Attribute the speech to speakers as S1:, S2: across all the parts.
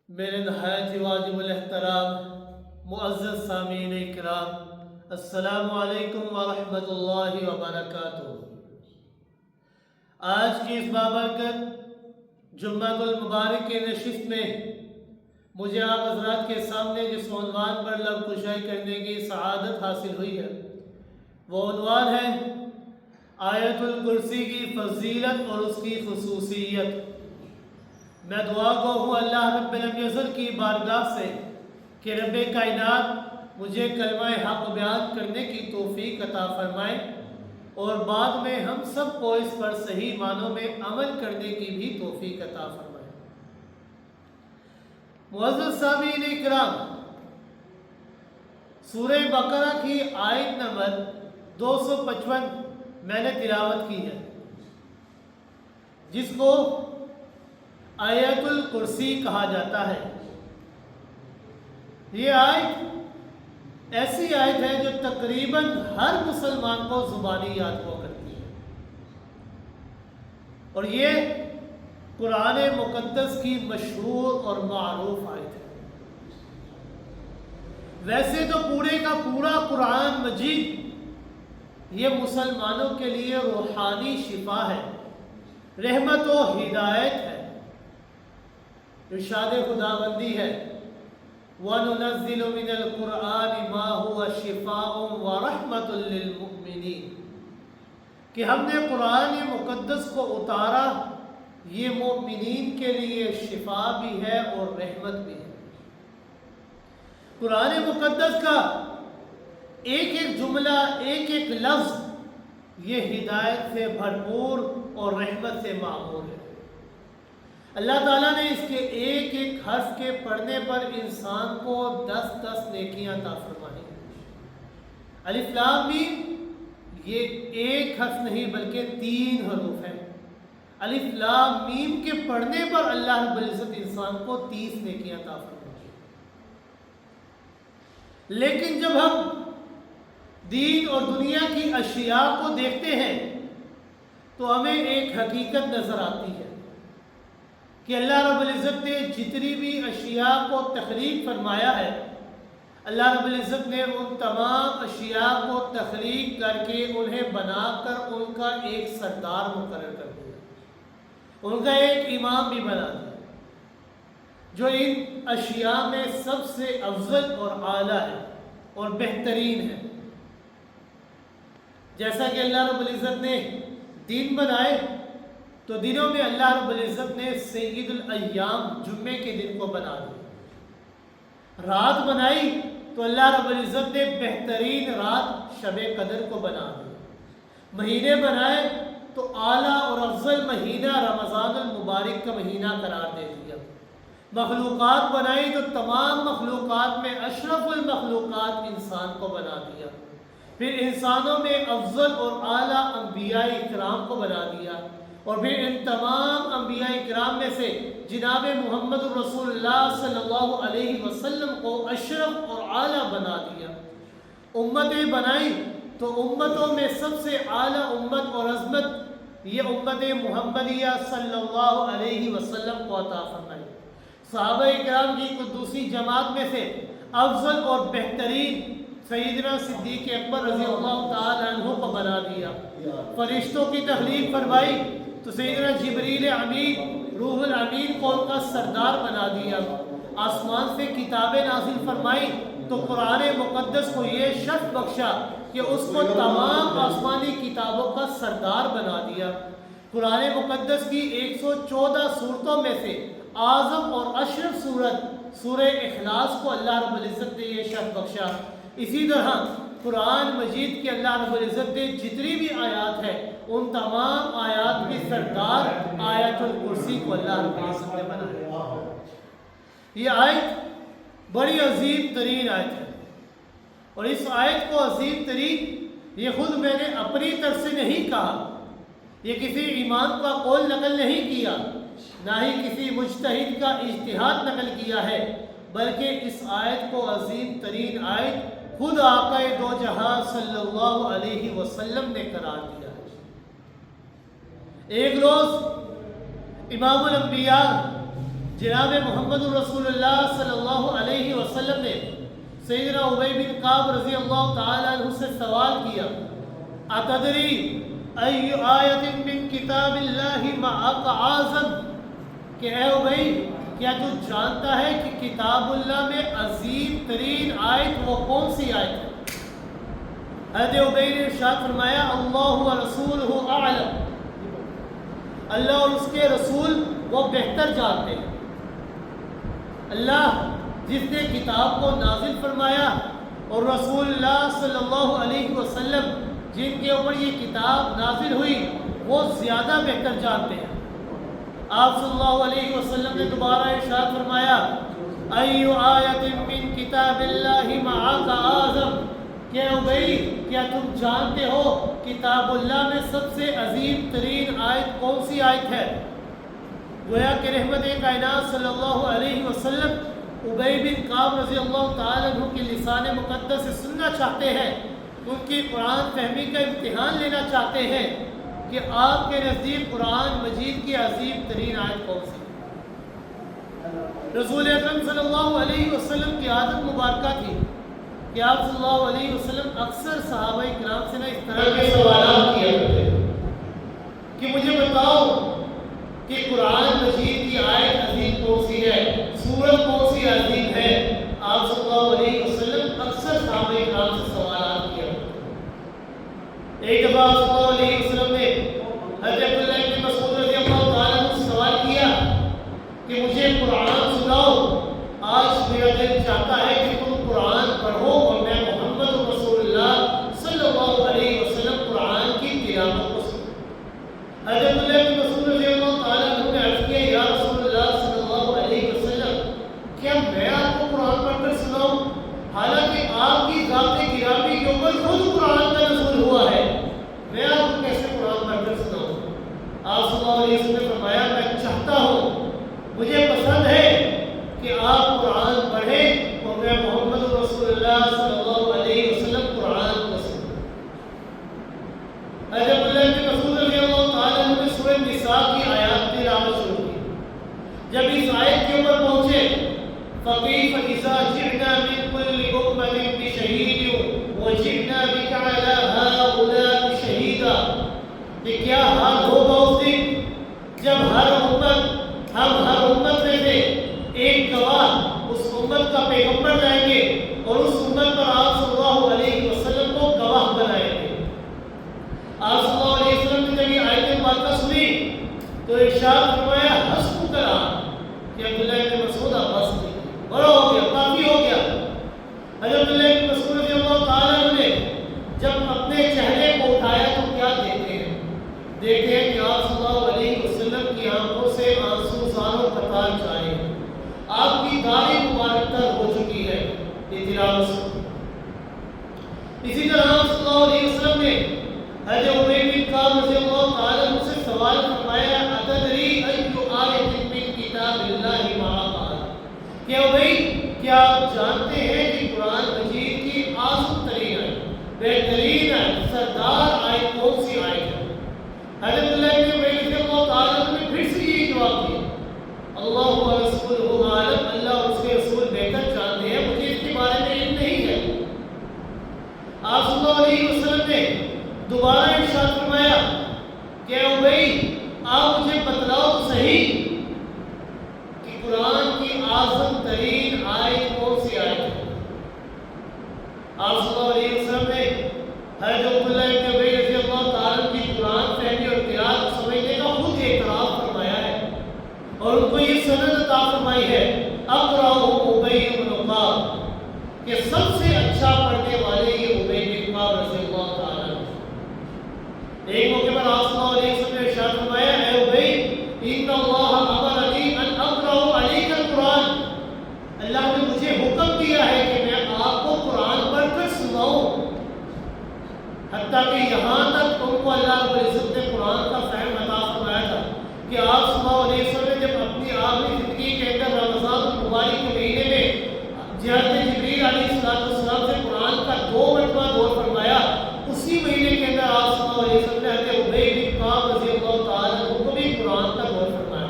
S1: میرے نہایت ہی واجب الاحترام معزز سامعین کرام، السلام علیکم ورحمۃ اللہ وبرکاتہ۔ آج کی اس بابرکت جمعہ المبارک کی نشست میں مجھے آپ حضرات کے سامنے جس عنوان پر لب کشائی کرنے کی سعادت حاصل ہوئی ہے وہ عنوان ہے آیت الکرسی کی فضیلت اور اس کی خصوصیت۔ میں دعا گو ہوں اللہ رب العزت کی بارگاہ سے کہ رب کائنات مجھے کلمہ حق بیان کرنے کی توفیق عطا فرمائے اور بعد میں ہم سب کو اس پر صحیح معنوں میں عمل کرنے کی بھی توفیق عطا فرمائے۔ معزز سامعین اکرام، سورہ بقرہ کی آیت نمبر 255 میں نے تلاوت کی ہے، جس کو آیت الکرسی کہا جاتا ہے۔ یہ آیت ایسی آیت ہے جو تقریباً ہر مسلمان کو زبانی یاد ہوا کرتی ہے، اور یہ قرآن مقدس کی مشہور اور معروف آیت ہے۔ ویسے تو پورے کا پورا قرآن مجید یہ مسلمانوں کے لیے روحانی شفا ہے، رحمت و ہدایت ہے۔ ارشاد خداوندی ہے وَنُنَزِّلُ مِنَ الْقُرْآنِ مَا هُوَ شِفَاءٌ وَرَحْمَةٌ لِّلْمُؤْمِنِينَ کہ ہم نے قرآن مقدس کو اتارا، یہ مومنین کے لیے شفا بھی ہے اور رحمت بھی ہے۔ قرآن مقدس کا ایک ایک جملہ، ایک ایک لفظ یہ ہدایت سے بھرپور اور رحمت سے معمور ہے۔ اللہ تعالیٰ نے اس کے ایک ایک حرف کے پڑھنے پر انسان کو 10 نیکیاں عطا فرمائی۔ الف لام میم یہ ایک حرف نہیں بلکہ 3 حروف ہیں۔ الف لام میم کے پڑھنے پر اللہ رب العزت انسان کو 30 نیکیاں عطا فرمائی۔ لیکن جب ہم دین اور دنیا کی اشیاء کو دیکھتے ہیں تو ہمیں ایک حقیقت نظر آتی ہے کہ اللہ رب العزت نے جتنی بھی اشیاء کو تخلیق فرمایا ہے، اللہ رب العزت نے ان تمام اشیاء کو تخلیق کر کے انہیں بنا کر ان کا ایک سردار مقرر کر دیا، ان کا ایک امام بھی بنا دیا جو ان اشیاء میں سب سے افضل اور اعلیٰ ہے اور بہترین ہے۔ جیسا کہ اللہ رب العزت نے دن بنائے تو دنوں میں اللہ رب العزت نے سید الایام جمعے کے دن کو بنا دیا، رات بنائی تو اللہ رب العزت نے بہترین رات شب قدر کو بنا دیا، مہینے بنائے تو اعلیٰ اور افضل مہینہ رمضان المبارک کا مہینہ قرار دے دیا، مخلوقات بنائی تو تمام مخلوقات میں اشرف المخلوقات انسان کو بنا دیا، پھر انسانوں میں افضل اور اعلیٰ انبیاء اکرام کو بنا دیا، اور پھر ان تمام انبیاء اکرام میں سے جناب محمد رسول اللہ صلی اللہ علیہ وسلم کو اشرف اور اعلیٰ بنا دیا۔ امتیں بنائی تو امتوں میں سب سے اعلیٰ امت اور عظمت یہ امت محمدیہ صلی اللہ علیہ وسلم کو عطا فرمائی۔ صحابہ اکرام کی قدوسی جماعت میں سے افضل اور بہترین سیدنا صدیق اکبر رضی اللہ تعالی عنہ کو بنا دیا۔ فرشتوں کی تخلیق فرمائی تو سیدنا جبریل امین روح الامین کو ان کا سردار بنا دیا۔ آسمان سے کتابیں نازل فرمائی تو قرآن مقدس کو یہ شرف بخشا کہ اس کو تمام آسمانی کتابوں کا سردار بنا دیا۔ قرآن مقدس کی 114 صورتوں میں سے اعظم اور اشرف صورت سورہ اخلاص کو اللہ رب العزت نے یہ شرف بخشا۔ اسی طرح قرآن مجید کے اللہ رب العزت نے جتنی بھی آیات ہیں ان تمام آیات کی سردار آیت الکرسی کو اللہ رب العزت نے بنایا۔ یہ آیت بڑی عظیم ترین آیت ہے، اور اس آیت کو عظیم ترین یہ خود میں نے اپنی طرف سے نہیں کہا، یہ کسی امام کا قول نقل نہیں کیا، نہ ہی کسی مجتہد کا اجتہاد نقل کیا ہے، بلکہ اس آیت کو عظیم ترین آیت خود آقا دو جہاں صلی اللہ علیہ وسلم نے قرار دیا ہے۔ ایک روز امام الانبیاء جناب محمد رسول اللہ صلی اللہ علیہ وسلم نے سیدنا ابی بن کعب رضی اللہ تعالیٰ عنہ سے سوال کیا، اتدری ای آیت من کتاب اللہ معک اعظم، کہ اے ابی کیا تو جانتا ہے کہ کتاب اللہ میں عظیم ترین آیت وہ کون سی آیت ہے؟ حضرت ابی نے ارشاد فرمایا، اللہ و رسولہ اعلم، اللہ اور اس کے رسول وہ بہتر جانتے ہیں۔ اللہ جس نے کتاب کو نازل فرمایا اور رسول اللہ صلی اللہ علیہ وسلم جن کے اوپر یہ کتاب نازل ہوئی وہ زیادہ بہتر جانتے ہیں۔ آپ صلی اللہ علیہ وسلم نے دوبارہ ارشاد فرمایا، ایو آیت من کتاب اللہ معک اعظم، کہ ابی کیا تم جانتے ہو کتاب اللہ میں سب سے عظیم ترین آیت کون سی آیت ہے؟ گویا کہ رحمت کائنات صلی اللہ علیہ وسلم ابی بن کعب رضی اللہ تعالیٰ عنہ کے لسان مقدس سے سننا چاہتے ہیں، ان کی قرآن فہمی کا امتحان لینا چاہتے ہیں کہ آپ کے نزدیک قرآن مجید کی عظیم ترین آیت کون سی؟ رسول اکرم صلی اللہ علیہ وسلم کی عادت مبارکہ تھی کہ آپ صلی اللہ علیہ وسلم اکثر صحابہ کرام سے اس طرح کے سوالات کیا کرتے ہیں کہ مجھے بتاؤ کہ قرآن مجید کی آیت عظیم کون سی ہے، سورت کون سی عظیم ہے؟ آپ صلی اللہ علیہ وسلم اکثر صحابہ کرام سے سوالات کیا کرتے ہیں۔ ایک دفعہ آپ صلی اللہ علیہ وسلم نے حضرت عبداللہ بن مسعود رضی اللہ تعالیٰ عنہ سے سوال کیا کہ مجھے قرآن سناؤ، آج میرا دل چاہتا ہے کہ تم قرآن پڑھو اور میں محمد رسول اللہ صلی اللہ علیہ وسلم قرآن کی تلاوت کو سنوں۔ حضرت عبداللہ بن مسعود رضی اللہ تعالیٰ عنہ نے عرض کیا، یا رسول اللہ صلی اللہ علیہ وسلم کیا میں آپ کو قرآن پڑھ کر سناؤں، حالانکہ آپ کی ذات گرامی کے اوپر خود قرآن کا نزول ہوا ہے، میں آپ کو کیسے قرآن پڑھ کر سناؤں؟ آپ صلی اللہ علیہ وسلم نے فرمایا، میں چاہتا ہوں، مجھے پسند ہے کہ آپ قرآن پڑھیں اور میں محمد رسول اللہ صلی اللہ علیہ وسلم قرآن کو سنوں۔ حضرت عبداللہ بن مسعود رضی اللہ تعالیٰ عنہ نے سورہ نساء کی آیات تلاوت شروع کی۔ جب اس آیت کے اوپر پہنچے، فَكَيْفَ إِذَا جِئْنَا مِن كُلِّ أُمَّةٍ بِشَهِيدٍ وَجِئْنَا بِكَ عَلَى هَؤُلَاءِ شَهِيدًا، کہ کیا حال ہوگا اس دن جب ہر امت میں سے ایک گواہ اس امت کا پیغمبر لائیں گے اور اس امت پر آپ صلی اللہ علیہ وسلم کو گواہ بنائیں گے۔ آپ صلی اللہ علیہ وسلم نے جب یہ آیت مبارکہ سنی تو ارشاد فرمایا، حسبک الآن، کہ عبداللہ بن مسعود بس بڑا ہو گیا، کافی ہو گیا۔ حضرت عبداللہ بن مسعود رضی اللہ تعالیٰ عنہ نے جب اپنے چہرے کو اٹھایا تو کیا دیکھتے ہیں کہ آپ صلی اللہ علیہ وسلم کی آنکھوں سے آنسو زاروں قطار جائے، آپ کی داڑھی مبارک تر ہو چکی ہے یہ تلاوت سے۔ اسی طرح آپ صلی اللہ علیہ وسلم نے حضرت ابی بن کعب رضی اللہ تعالیٰ عنہ سے سوال فرمایا، اتدری ای آیت من کتاب اللہ معک اعظم، کہ ابی کیا آپ جانتے ہیں کہ قرآن مجید کی اعظم ترین آیت، بہترین آیت، سردار آیت کون سی آیت ہے؟ حضرت اللہ بن ابی رضی اللہ تعالیٰ عنہ نے پھر سے یہی جواب دیا، اللہ و رسولہ اعلم، اللہ اور اس کے رسول بہتر جانتے ہیں، مجھے اس کے بارے میں علم نہیں ہے۔ آپ صلی اللہ علیہ وسلم نے دوبارہ ارشاد فرمایا کہ ابی آپ مجھے بتلاؤ تو صحیح کہ قرآن کی اعظم ترین آیت کون سی آیت ہے؟ آپ صلی اللہ علیہ وسلم نے حضرت عبداللہ بن ابی رضی اللہ تعالیٰ کی قرآن فہمی اور قرات کو سمجھنے کا خود اعتراف فرمایا ہے اور ان کو یہ سند عطا فرمائی ہے، اقرأہ ابی بن کعب، کہ سب سے اچھا پڑھنے والے یہ ابی بن کعب رضی اللہ تعالیٰ عنہ۔ ایک موقع پر آپ صلی اللہ علیہ وسلم نے ارشاد فرمایا، اے ابی ان اللہ امرنی ان اقرأ علیک القرآن، اللہ نے مجھے حکم دیا ہے کہ میں آپ کو قرآن پڑھ کر سناؤں، حتیٰ کہ یہاں تک ان کو اللہ رب العزت نے قرآن کا فہم عطا فرمایا تھا کہ آپ صلی اللہ علیہ وسلم نے جب اپنی آخری زندگی کے اندر رمضان المبارک کے مہینے میں حضرت جبریل علیہ السلام سے قرآن کا 2 مرتبہ دور فرمایا، اسی مہینے کے اندر آپ صلی اللہ علیہ وسلم نے حضرت ابی بن کعب رضی اللہ تعالیٰ عنہ کو بھی قرآن کا دور فرمایا،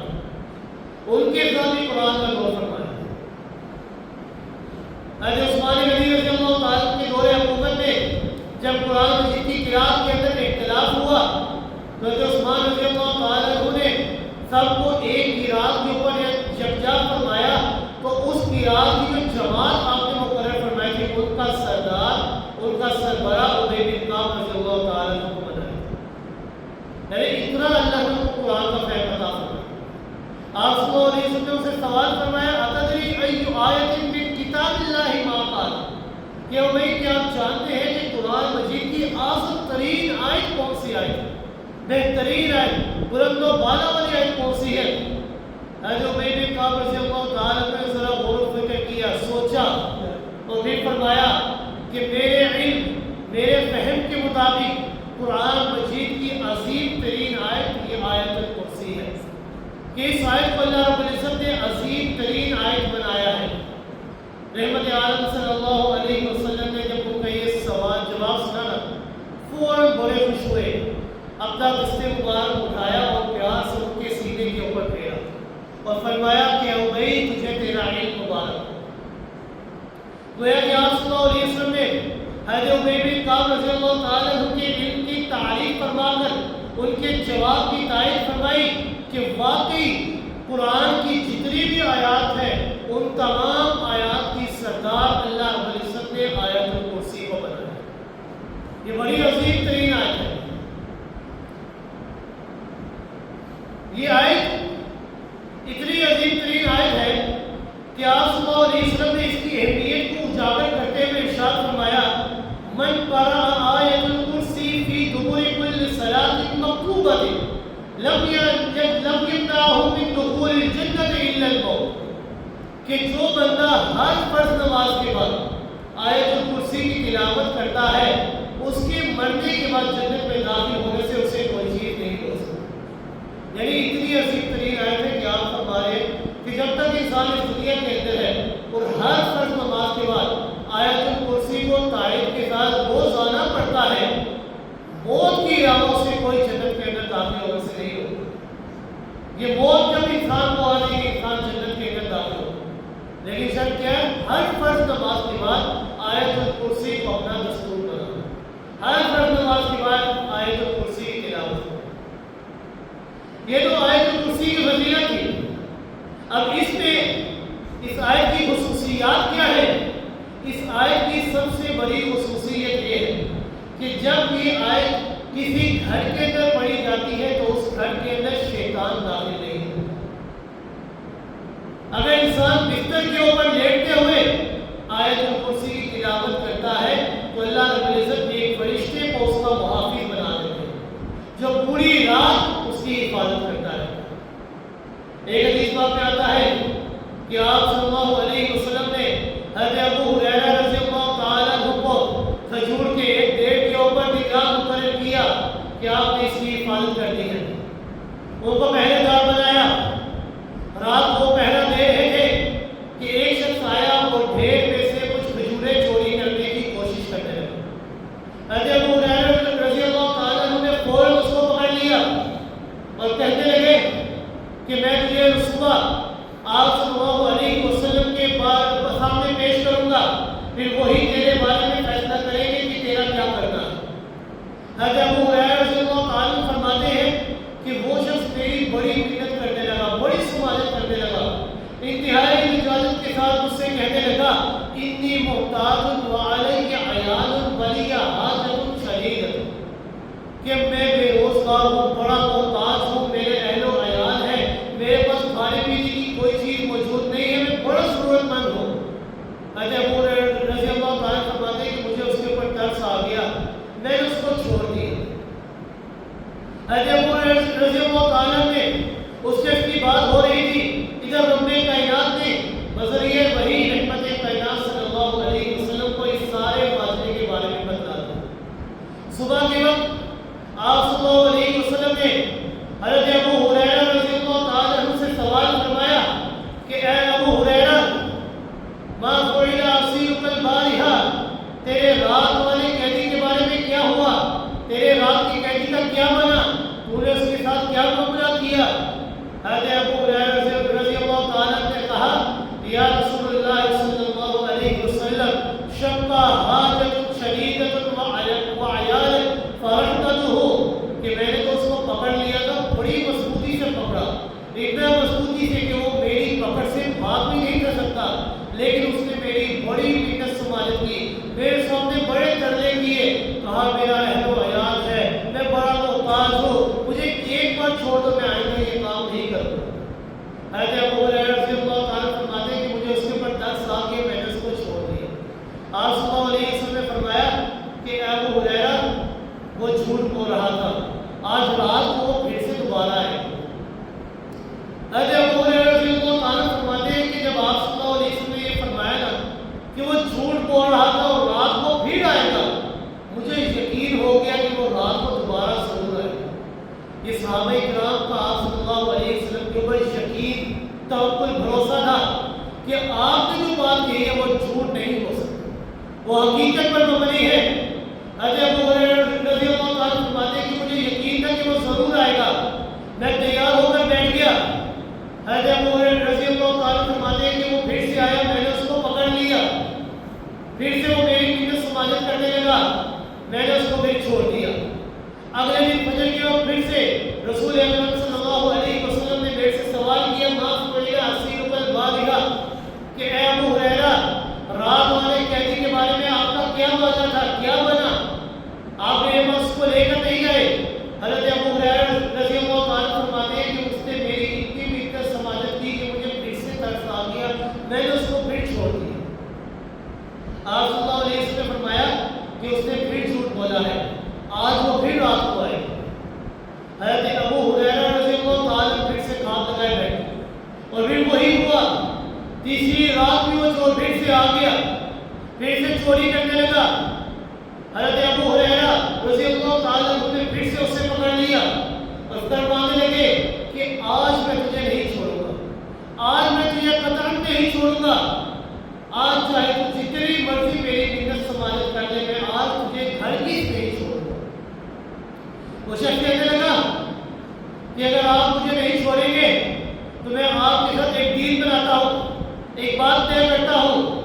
S1: ان کے ساتھ بھی قرآن حضرت عثمان رضی اللہ تعالیٰ عنہ نے سب کو ایک قرات کے اوپر یکجا فرمایا تو اس قرات کی جو جماعت آپ نے مقرر فرمائی تھی ان کا سردار ان کا سربراہ ابی بن کعب رضی اللہ تعالیٰ عنہ کو بنایا. یعنی اتنا اللہ نے قرآن کا فہم عطا فرمایا. آپ صلی اللہ علیہ وسلم نے اسے سوال فرمایا اتدری ای آیت من کتاب اللہ ما قال کہ بھائی کیا آپ جانتے ہیں کہ قرآن مجید کی اعظم ترین آیت کون سی آیت ہے, بہترین آیت, بلند و بالا والی آیت کون سی ہے؟ حضرت ابی بن کعب رضی اللہ تعالیٰ عنہ نے ذرا غور و فکر کیا, سوچا اور پھر فرمایا کہ میرے علم میرے فہم کے مطابق قرآن مجید کی عظیم ترین آیت یہ آیت الکرسی ہے کہ اس آیت کو اللہ رب العزت نے عظیم ترین آیت بنایا ہے. رحمت عالم صلی اللہ علیہ وسلم نے جب ان کا یہ سوال جواب سنا نا فوراً بڑے خوش ہوئے, اپنا دست مبارک اٹھایا اور پیار سے ان کے سینے کے اوپر پھیرا اور فرمایا کہ ابی تجھے تیرا علم مبارک. گویا کہ آپ صلی اللہ علیہ وسلم نے حضرت ابی بن کعب رضی اللہ تعالیٰ عنہ کے علم کی تعریف فرما کر ان کے جواب کی تائید فرمائی کہ واقعی قرآن کی جتنی بھی آیات ہیں ان تمام آیات کی سردار اللہ رب العزت نے آیت الکرسی کو بنایا. یہ بڑی عظیم ترین آیت ہے. یہ آیت اتنی عظیم ترین آیت ہے کہ آپ صلی اللہ علیہ وسلم نے اس کی اہمیت کو اجاگر کرتے ہوئے ارشاد فرمایا من قرأ آیت الکرسی فی دبر کل صلاۃ مکتوبۃ لم یمنعہ من دخول الجنۃ الا الموت. کہ جو بندہ ہر فرض نماز کے بعد آیت الکرسی کی تلاوت کرتا ہے اس کے مرنے کے بعد جنت میں داخل ہونے سے اسے کوئی چیز نہیں روک سکتی. یعنی اتنی عظیم ترین آیت ہے کہ آپ فرمائے کہ جب تک انسان اس دنیا کے اندر ہے اور ہر فرض نماز کے بعد آیت الکرسی کو تائید کے ساتھ روزانہ پڑھتا ہے موت کی راہوں سے کوئی جنت کے اندر داخل ہونے سے نہیں ہوتا. یہ موت جب انسان کو آ جائے گی انسان جنت کے اندر داخل ہوگا. لیکن شرط کیا ہے؟ ہر فرض نماز کے بعد آیت الکرسی کو اپنا دستور بنانا, ہر فرض نماز کے بعد آیت الکرسی کی تلاوت. یہ تو آیت الکرسی کی فضیلت تھی. اب اس میں اس آیت کی خصوصیات کیا ہے؟ اس آیت کی سب سے بڑی خصوصیت یہ ہے کہ جب یہ آیت کسی گھر کے اندر پڑھی جاتی ہے تو اس گھر کے اندر شیطان داخل نہیں ہوتا. اگر انسان بستر کے اوپر لیٹتے ہوئے آیت الکرسی کی تلاوت کرتا ہے تو اللہ رب العزت ایک فرشتے کو اس کا محافظ بنا دیتے ہیں جو پوری رات اس کی حفاظت کرتا ہے. ایک حدیث باب میں آتا ہے کہ آپ صلی اللہ علیہ وسلم نے حضرت ابو ہریرہ رضی اللہ تعالیٰ عنہ کو کھجور کے ایک پیڑ کے اوپر نگراں مقرر کیا کہ آپ نے اس کی حفاظت کرنی ہے. ان کو پہرے دار بنایا. رات کو پہرا دے رہے تھے کہ ایک شخص آیا اور ڈھیر میں سے کچھ کھجوریں چوری کرنے کی کوشش کرنے لگا. حضرت ابو ہریرہ رضی اللہ تعالیٰ عنہ نے فوراً اس کو پکڑ لیا اور کہنے لگے کہ میں تجھے صبح آپ صلی اللہ علیہ وسلم کے سامنے پیش کروں گا, پھر وہی تیرے بارے میں فیصلہ کریں گے کہ تیرا کیا کرنا ہے. حضرت ابو ہریرہ رضی اللہ تعالیٰ عنہ فرماتے ہیں کہ وہ شخص میری بڑی محنت کرنے لگا, بڑی سماجت کرنے لگا, انتہائی اجازت کے ساتھ مجھ سے کہنے لگا انی محتاج وعلی عیال ولی حاجت شدید, کہ میں بے روزگار ہوں, بڑا محتاج ہوں, میرے اہل و عیال ہیں, میرے پاس کھانے پینے کی کوئی چیز موجود نہیں ہے, میں بڑا ضرورت مند ہوں. حضرت ابو ہریرہ رضی اللہ تعالیٰ فرماتے ہیں کہ مجھے اس کے اوپر ترس آ گیا, میں نے اس کو چھوڑ دیا. حضرت لیکن اس نے میری بڑی منت سماجت کی، میرے سامنے بڑے ترلے کیے، کہا میرا اہل و عیال ہے، میں بڑا محتاج ہوں، مجھے ایک بار چھوڑ دو، میں آئندہ یہ کام نہیں کروں گا۔ حضرت ابو ہریرہ رضی اللہ تعالیٰ فرماتے ہیں کہ مجھے اس کے اوپر ترس آ کے میں نے اس کو چھوڑ دیا۔ آپ صلی اللہ علیہ وسلم نے فرمایا کہ ابو ہریرہ وہ جھوٹ بول رہا تھا، آج رات کو وہ پھر سے دوبارہ آئے۔ حضرت ابو ہریرہ رضی اللہ تعالیٰ فرماتے ہیں کہ جب آپ صلی اللہ علیہ وسلم نے یہ فرمایا نا کہ وہ جھوٹ بول رہا تھا اور رات کو پھر آئے گا، مجھے یقین ہو گیا کہ وہ رات کو دوبارہ ضرور آئے گا۔ یہ صحابہ کرام کا آپ صلی اللہ علیہ وسلم کے اوپر یقین، توکل، بھروسہ تھا کہ آپ نے جو بات کہی ہے وہ جھوٹ نہیں ہو سکتی، وہ حقیقت پر مبنی ہے۔ حضرت ابو ہریرہ رضی اللہ تعالیٰ فرماتے ہیں کہ مجھے یقین تھا کہ وہ ضرور آئے گا، میں تیار ہو کر بیٹھ گیا۔ حضرت ابو ہریرہ رضی اللہ تعالیٰ فرماتے ہیں کہ وہ پھر سے آیا، میں نے اس کو پکڑ لیا، پھر سے وہ میری منت سماجت کرنے لگا، میں نے اس کو پھر چھوڑ دیا۔ اگلے دن فجر کے وقت پھر سے رسول اکرم صلی اللہ علیہ وسلم نے میرے سے سوال کیا، معاف کریگا اسیرک البارحہ، کہ اے ابو ہریرہ رات والے قیدی کے بارے میں آپ کا کیا وعدہ تھا، کیا بنا؟ آپ میرے پاس کو لے کر نہیں گئے۔ حضرت ابو ہریرہ رضی اللہ تعالیٰ فرماتے ہیں کہ اس نے میری اتنی منت سماجت کی کہ مجھے پھر سے ترس آ گیا، میں نے اس کو پھر چھوڑ دیا۔ آپ صلی اللہ علیہ وسلم نے فرمایا کہ اس نے پھر جھوٹ بولا ہے، آج وہ پھر رات کو آئے۔ حضرت ابو ہریرہ رضی اللہ تعالیٰ پھر سے کھاد لگائے بیٹھے، اور پھر وہی ہوا، تیسری رات بھی وہ چور پھر سے آ گیا، پھر سے چوری کرنے لگا۔ حضرت ابو ہریرہ رضی اللہ تعالیٰ نے پھر سے اسے پکڑ لیا اور فرمانے لگے کہ آج میں تجھے نہیں چھوڑوں گا، آج میں تجھے قطعاً نہیں چھوڑوں گا، آج چاہے تو جتنی مرضی میری منت سماجت کر لے، میں آج تجھے ہرگز نہیں چھوڑوں گا۔ وہ شخص کہنے لگا کہ اگر آپ مجھے نہیں چھوڑیں گے تو میں آپ کے ساتھ ایک ڈیل بناتا ہوں، ایک بات طے کرتا ہوں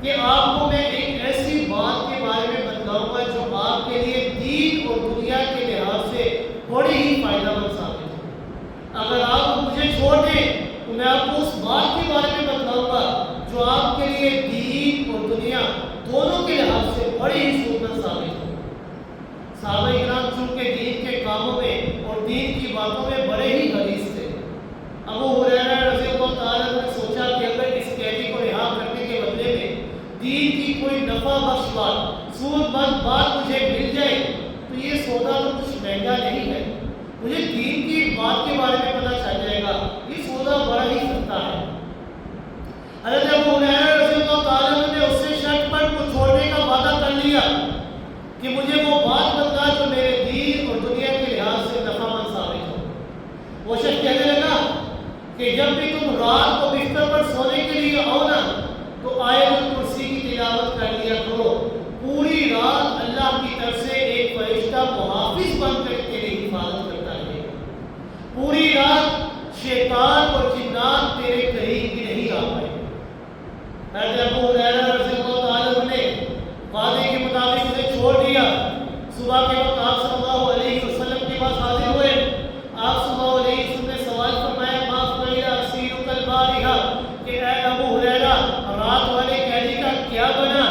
S1: کہ آپ کو میں ایک ایسی بات کے بارے میں بتلاؤں گا جو آپ کے لیے دین اور دنیا کے لحاظ سے بڑی ہی فائدہ مند ثابت ہو۔ اگر آپ مجھے چھوڑ دیں تو میں آپ کو اس بات کے بارے میں بتلاؤں گا جو آپ کے لیے دین اور دنیا دونوں کے لحاظ سے بڑی ہی سودمند ثابت ہو۔ صحابہ کرام چونکہ دین کے کاموں میں اور دین کی باتوں میں بڑے ہی حریص تھے۔ ابو ہریرہ رضی اللہ تعالیٰ نے سوچا کہ اگر اس قیدی کو رہا کرنے کے بدلے میں دین کی کوئی نفع بخش بات، سود مند بات مجھے مل جائے تو یہ سودا تو کچھ مہنگا نہیں ہے، مجھے دین کی بات کے بارے میں پتہ چل جائے گا، یہ سودا بڑا ہی سستا ہے۔ حضرت ابو ہریرہ رضی اللہ تعالیٰ نے اس سے شرط پر کو چھوڑنے کا وعدہ کر لیا کہ مجھے وہ بات بتلا جو میرے دین اور دنیا کے لحاظ سے نفع مند ثابت ہو۔ وہ شخص کہنے لگا کہ جب بھی تم رات کو بستر پر سونے کے لیے آؤ نا تو آیت الکرسی کی تلاوت کر لیا کرو، پوری رات اللہ کی طرف سے ایک فرشتہ محافظ بن کر تیری حفاظت کرتا ہے، پوری رات شیطان اور جنات تیرے قریب بھی نہیں آ پائے۔ حضرت ابو ہریرہ رضی اللہ تعالیٰ نے وعدے کے مطابق اسے چھوڑ دیا۔ صبح کے وقت آپ صلی اللہ علیہ وسلم کے پاس حاضر ہوئے، آپ صلی اللہ علیہ وسلم نے سوال فرمایا، معاف کریگا اسیرک البارحہ، کہ اے ابو ہریرہ رات والے قیدی کا کیا بنا؟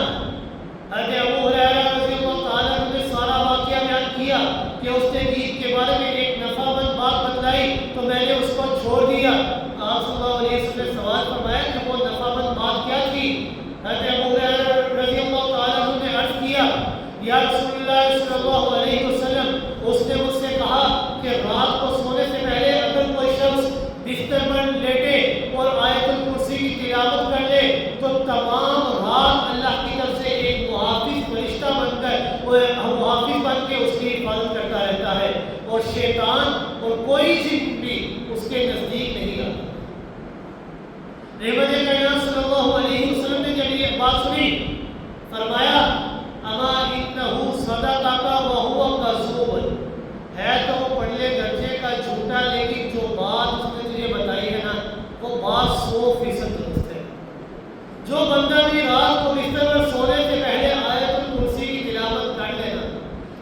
S1: حضرت ابو ہریرہ رضی اللہ تعالیٰ نے سارا واقعہ بیان کیا کہ اس نے دین کے بارے میں ایک نفع مند بات بتلائی تو میں نے اس کو چھوڑ دیا۔ آپ صلی اللہ علیہ وسلم نے سوال فرمایا کہ وہ نفع مند بات کیا تھی؟ حضرت ابو ہریرہ رضی اللہ تعالیٰ نے عرض کیا، یا رسول اللہ صلی اللہ علیہ وسلم، اس نے مجھ سے کہا کہ رات کو سونے سے پہلے اگر کوئی شخص بستر پر لیٹے اور آیت الکرسی کی تلاوت کر لے تو تمام رات اللہ کی طرف سے ایک محافظ فرشتہ بن کر محافظ بن کے اس کی حفاظت کرتا رہتا ہے، اور شیطان اور کوئی جن بھی اس کے نزدیک نہیں آتا۔ رحمت کائنات صلی اللہ علیہ وسلم نے جب یہ بات سنی فرمایا، اما انہ صدقک وہو کذوب، ہے تو وہ پڑھلے درجے کا جھوٹا، لیکن جو بات اس نے تجھے بتائی ہے نا وہ بات 100% درست ہے۔ جو بندہ بھی رات کو بستر پر سونے سے پہلے آیت الکرسی کی تلاوت کر لینا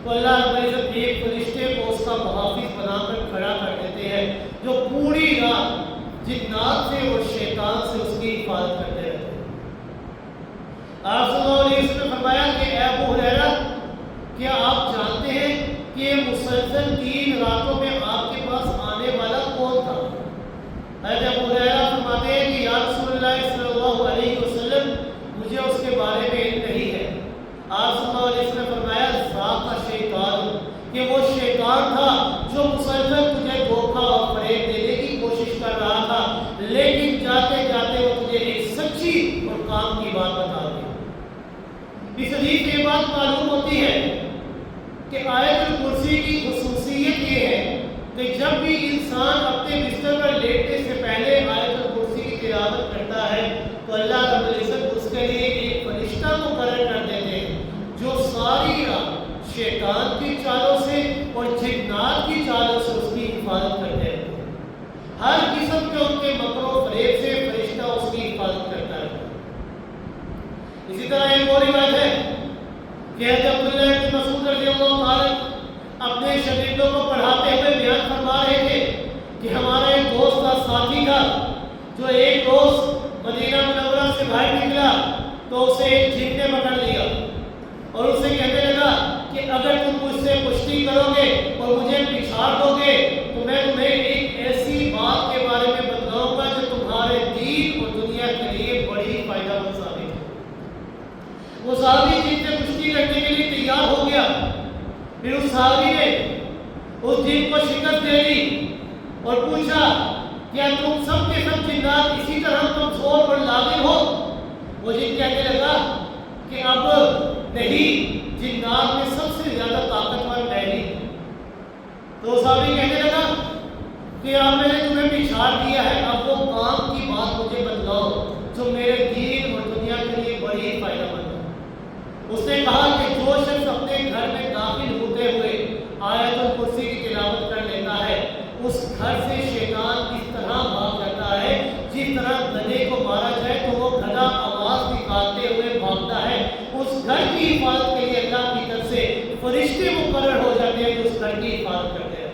S1: تو اللہ رب العزت ایک فرشتے کو اس کا محافظ بنا کر کھڑا کر دیتے ہیں جو پوری رات جنات سے اور شیطان سے اس کی حفاظت کرتے رہتے ہیں۔ مسلسل 3 راتوں میں آپ کے پاس آنے والا کون تھا؟ حضرت ابو ہریرہ فرماتے ہیں کہ یا رسول اللہ صلی اللہ علیہ وسلم مجھے اس کے بارے میں علم نہیں ہے۔ آپ صلی اللہ علیہ وسلم نے فرمایا ذاک شیطان، کہ وہ شیطان تھا جو مسلسل تجھے دھوکہ اور فریب دینے کی کوشش کر رہا تھا، لیکن جاتے جاتے وہ تجھے ایک سچی اور کام کی بات بتا دیا۔ اس حدیث سے یہ بات معلوم ہوتی ہے کہ آیت الکرسی کی خصوصیت یہ ہے کہ جب بھی انسان اپنے بستر پر لیٹنے سے پہلے آیت الکرسی کی تلاوت کرتا ہے تو اللہ رب العزت اس کے لیے ایک فرشتہ مقرر کر دیتے ہیں جو ساری رات شیطان کی چالوں سے اور جنات کی چالوں سے اس کی حفاظت کرتے ہیں۔ ہر قسم کے ان کے مکر و فریب سے فرشتہ اس کی حفاظت کرتا ہے۔ اسی طرح ایک اور روایت ہے کہ حضرت عبداللہ بن مسعود رضی اللہ تعالی اپنے شاگردوں کو پڑھاتے ہوئے بیان فرما رہے تھے کہ ہمارا ایک دوست کا ساتھی تھا جو ایک روز مدینہ منورہ سے باہر نکلا تو اسے ایک جن نے پکڑ لیا اور اسے کہنے لگا کہ اگر تم مجھ سے پشتی کرو گے اور مجھے پچھاڑ دو گے تو میں تمہیں ایک ایسی بات کے بارے میں بتلاؤں گا جو تمہارے دین اور دنیا کے لیے بڑی فائدہ مند ثابت ہے۔ وہ صحابی جن سے پشتی کرنے کے لیے تیار ہو گیا، پھر اس صحابی نے اس جن کو شکست دے دی اور پوچھا کیا تم سب کے سب جنات اسی طرح کمزور اور لاغر ہو؟ وہ جن کہنے لگا کہ اب نہیں، جنات میں سب سے زیادہ طاقتور میں ہی۔ تو صحابی کہنے لگا کہ اب میں نے تمہیں پچھاڑ دیا ہے، اب وہ کام کی بات مجھے بتلاؤ جو میرے دین اور دنیا کے لیے بڑی فائدہ مند ہے۔ اس نے کہا کہ جو شخص اپنے گھر میں داخل ہوتے ہوئے آیت الکرسی کی تلاوت کر لیتا ہے اس گھر سے شیطان اس طرح بھاگ جاتا ہے جس طرح گدھے کو مارا جائے تو وہ گدھا آواز نکالتے ہوئے بھاگتا ہے۔ اس گھر کی حفاظت کے لیے اللہ کی طرف سے فرشتے مقرر ہو جاتے ہیں جو اس گھر کی حفاظت کرتے ہیں۔